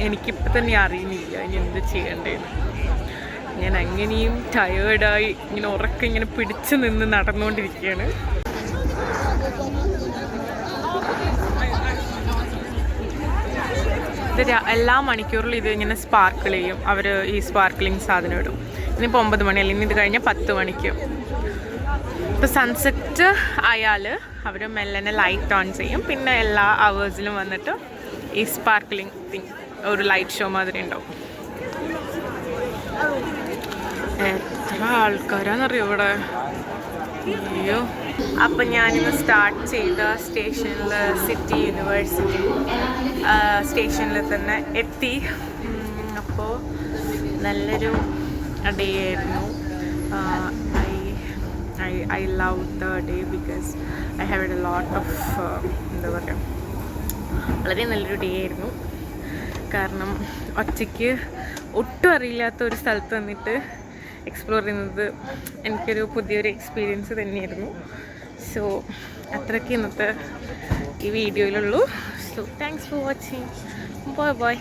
എനിക്കിപ്പോൾ തന്നെ അറിയുന്നില്ല ഇനി എന്ത് ചെയ്യേണ്ടതെന്ന്. ഞാൻ അങ്ങനെയും ടയേർഡായി ഇങ്ങനെ ഉറക്കം ഇങ്ങനെ പിടിച്ചു നിന്ന് നടന്നുകൊണ്ടിരിക്കുകയാണ്. ഇത് എല്ലാ മണിക്കൂറിലും ഇത് ഇങ്ങനെ സ്പാർക്കിൾ ചെയ്യും. അവർ ഈ സ്പാർക്കിളിങ് സാധനം ഇടും. ഇനിയിപ്പോൾ 9 മണി അല്ലെങ്കിൽ ഇത് കഴിഞ്ഞാൽ 10 മണിക്ക്. ഇപ്പോൾ സൺസെറ്റ് ആയാൽ അവർ മെല്ലനെ ലൈറ്റ് ഓൺ ചെയ്യും. പിന്നെ എല്ലാ അവേഴ്സിലും വന്നിട്ട് ഈ സ്പാർക്കിളിങ് തിങ് ഒരു ലൈറ്റ് ഷോ മാതിരി ഉണ്ടാവും. എത്ര ആൾക്കാരാന്നറിയോ ഇവിടെ. അയ്യോ. അപ്പം ഞാനിന്ന് സ്റ്റാർട്ട് ചെയ്ത സ്റ്റേഷനിൽ സിറ്റി യൂണിവേഴ്സിറ്റി സ്റ്റേഷനിൽ തന്നെ എത്തി. അപ്പോൾ നല്ലൊരു ഡേ ആയിരുന്നു. I love the day because I had a lot of എന്താ പറയുക, വളരെ നല്ലൊരു ഡേ ആയിരുന്നു. കാരണം ഒറ്റയ്ക്ക് ഒട്ടും അറിയില്ലാത്ത ഒരു സ്ഥലത്ത് വന്നിട്ട് എക്സ്പ്ലോർ ചെയ്യുന്നത് എനിക്കൊരു പുതിയൊരു എക്സ്പീരിയൻസ് തന്നെയായിരുന്നു. സോ അത്രയ്ക്ക് ഇന്നത്തെ ഈ വീഡിയോയിലുള്ളൂ. So thanks for watching. Bye by.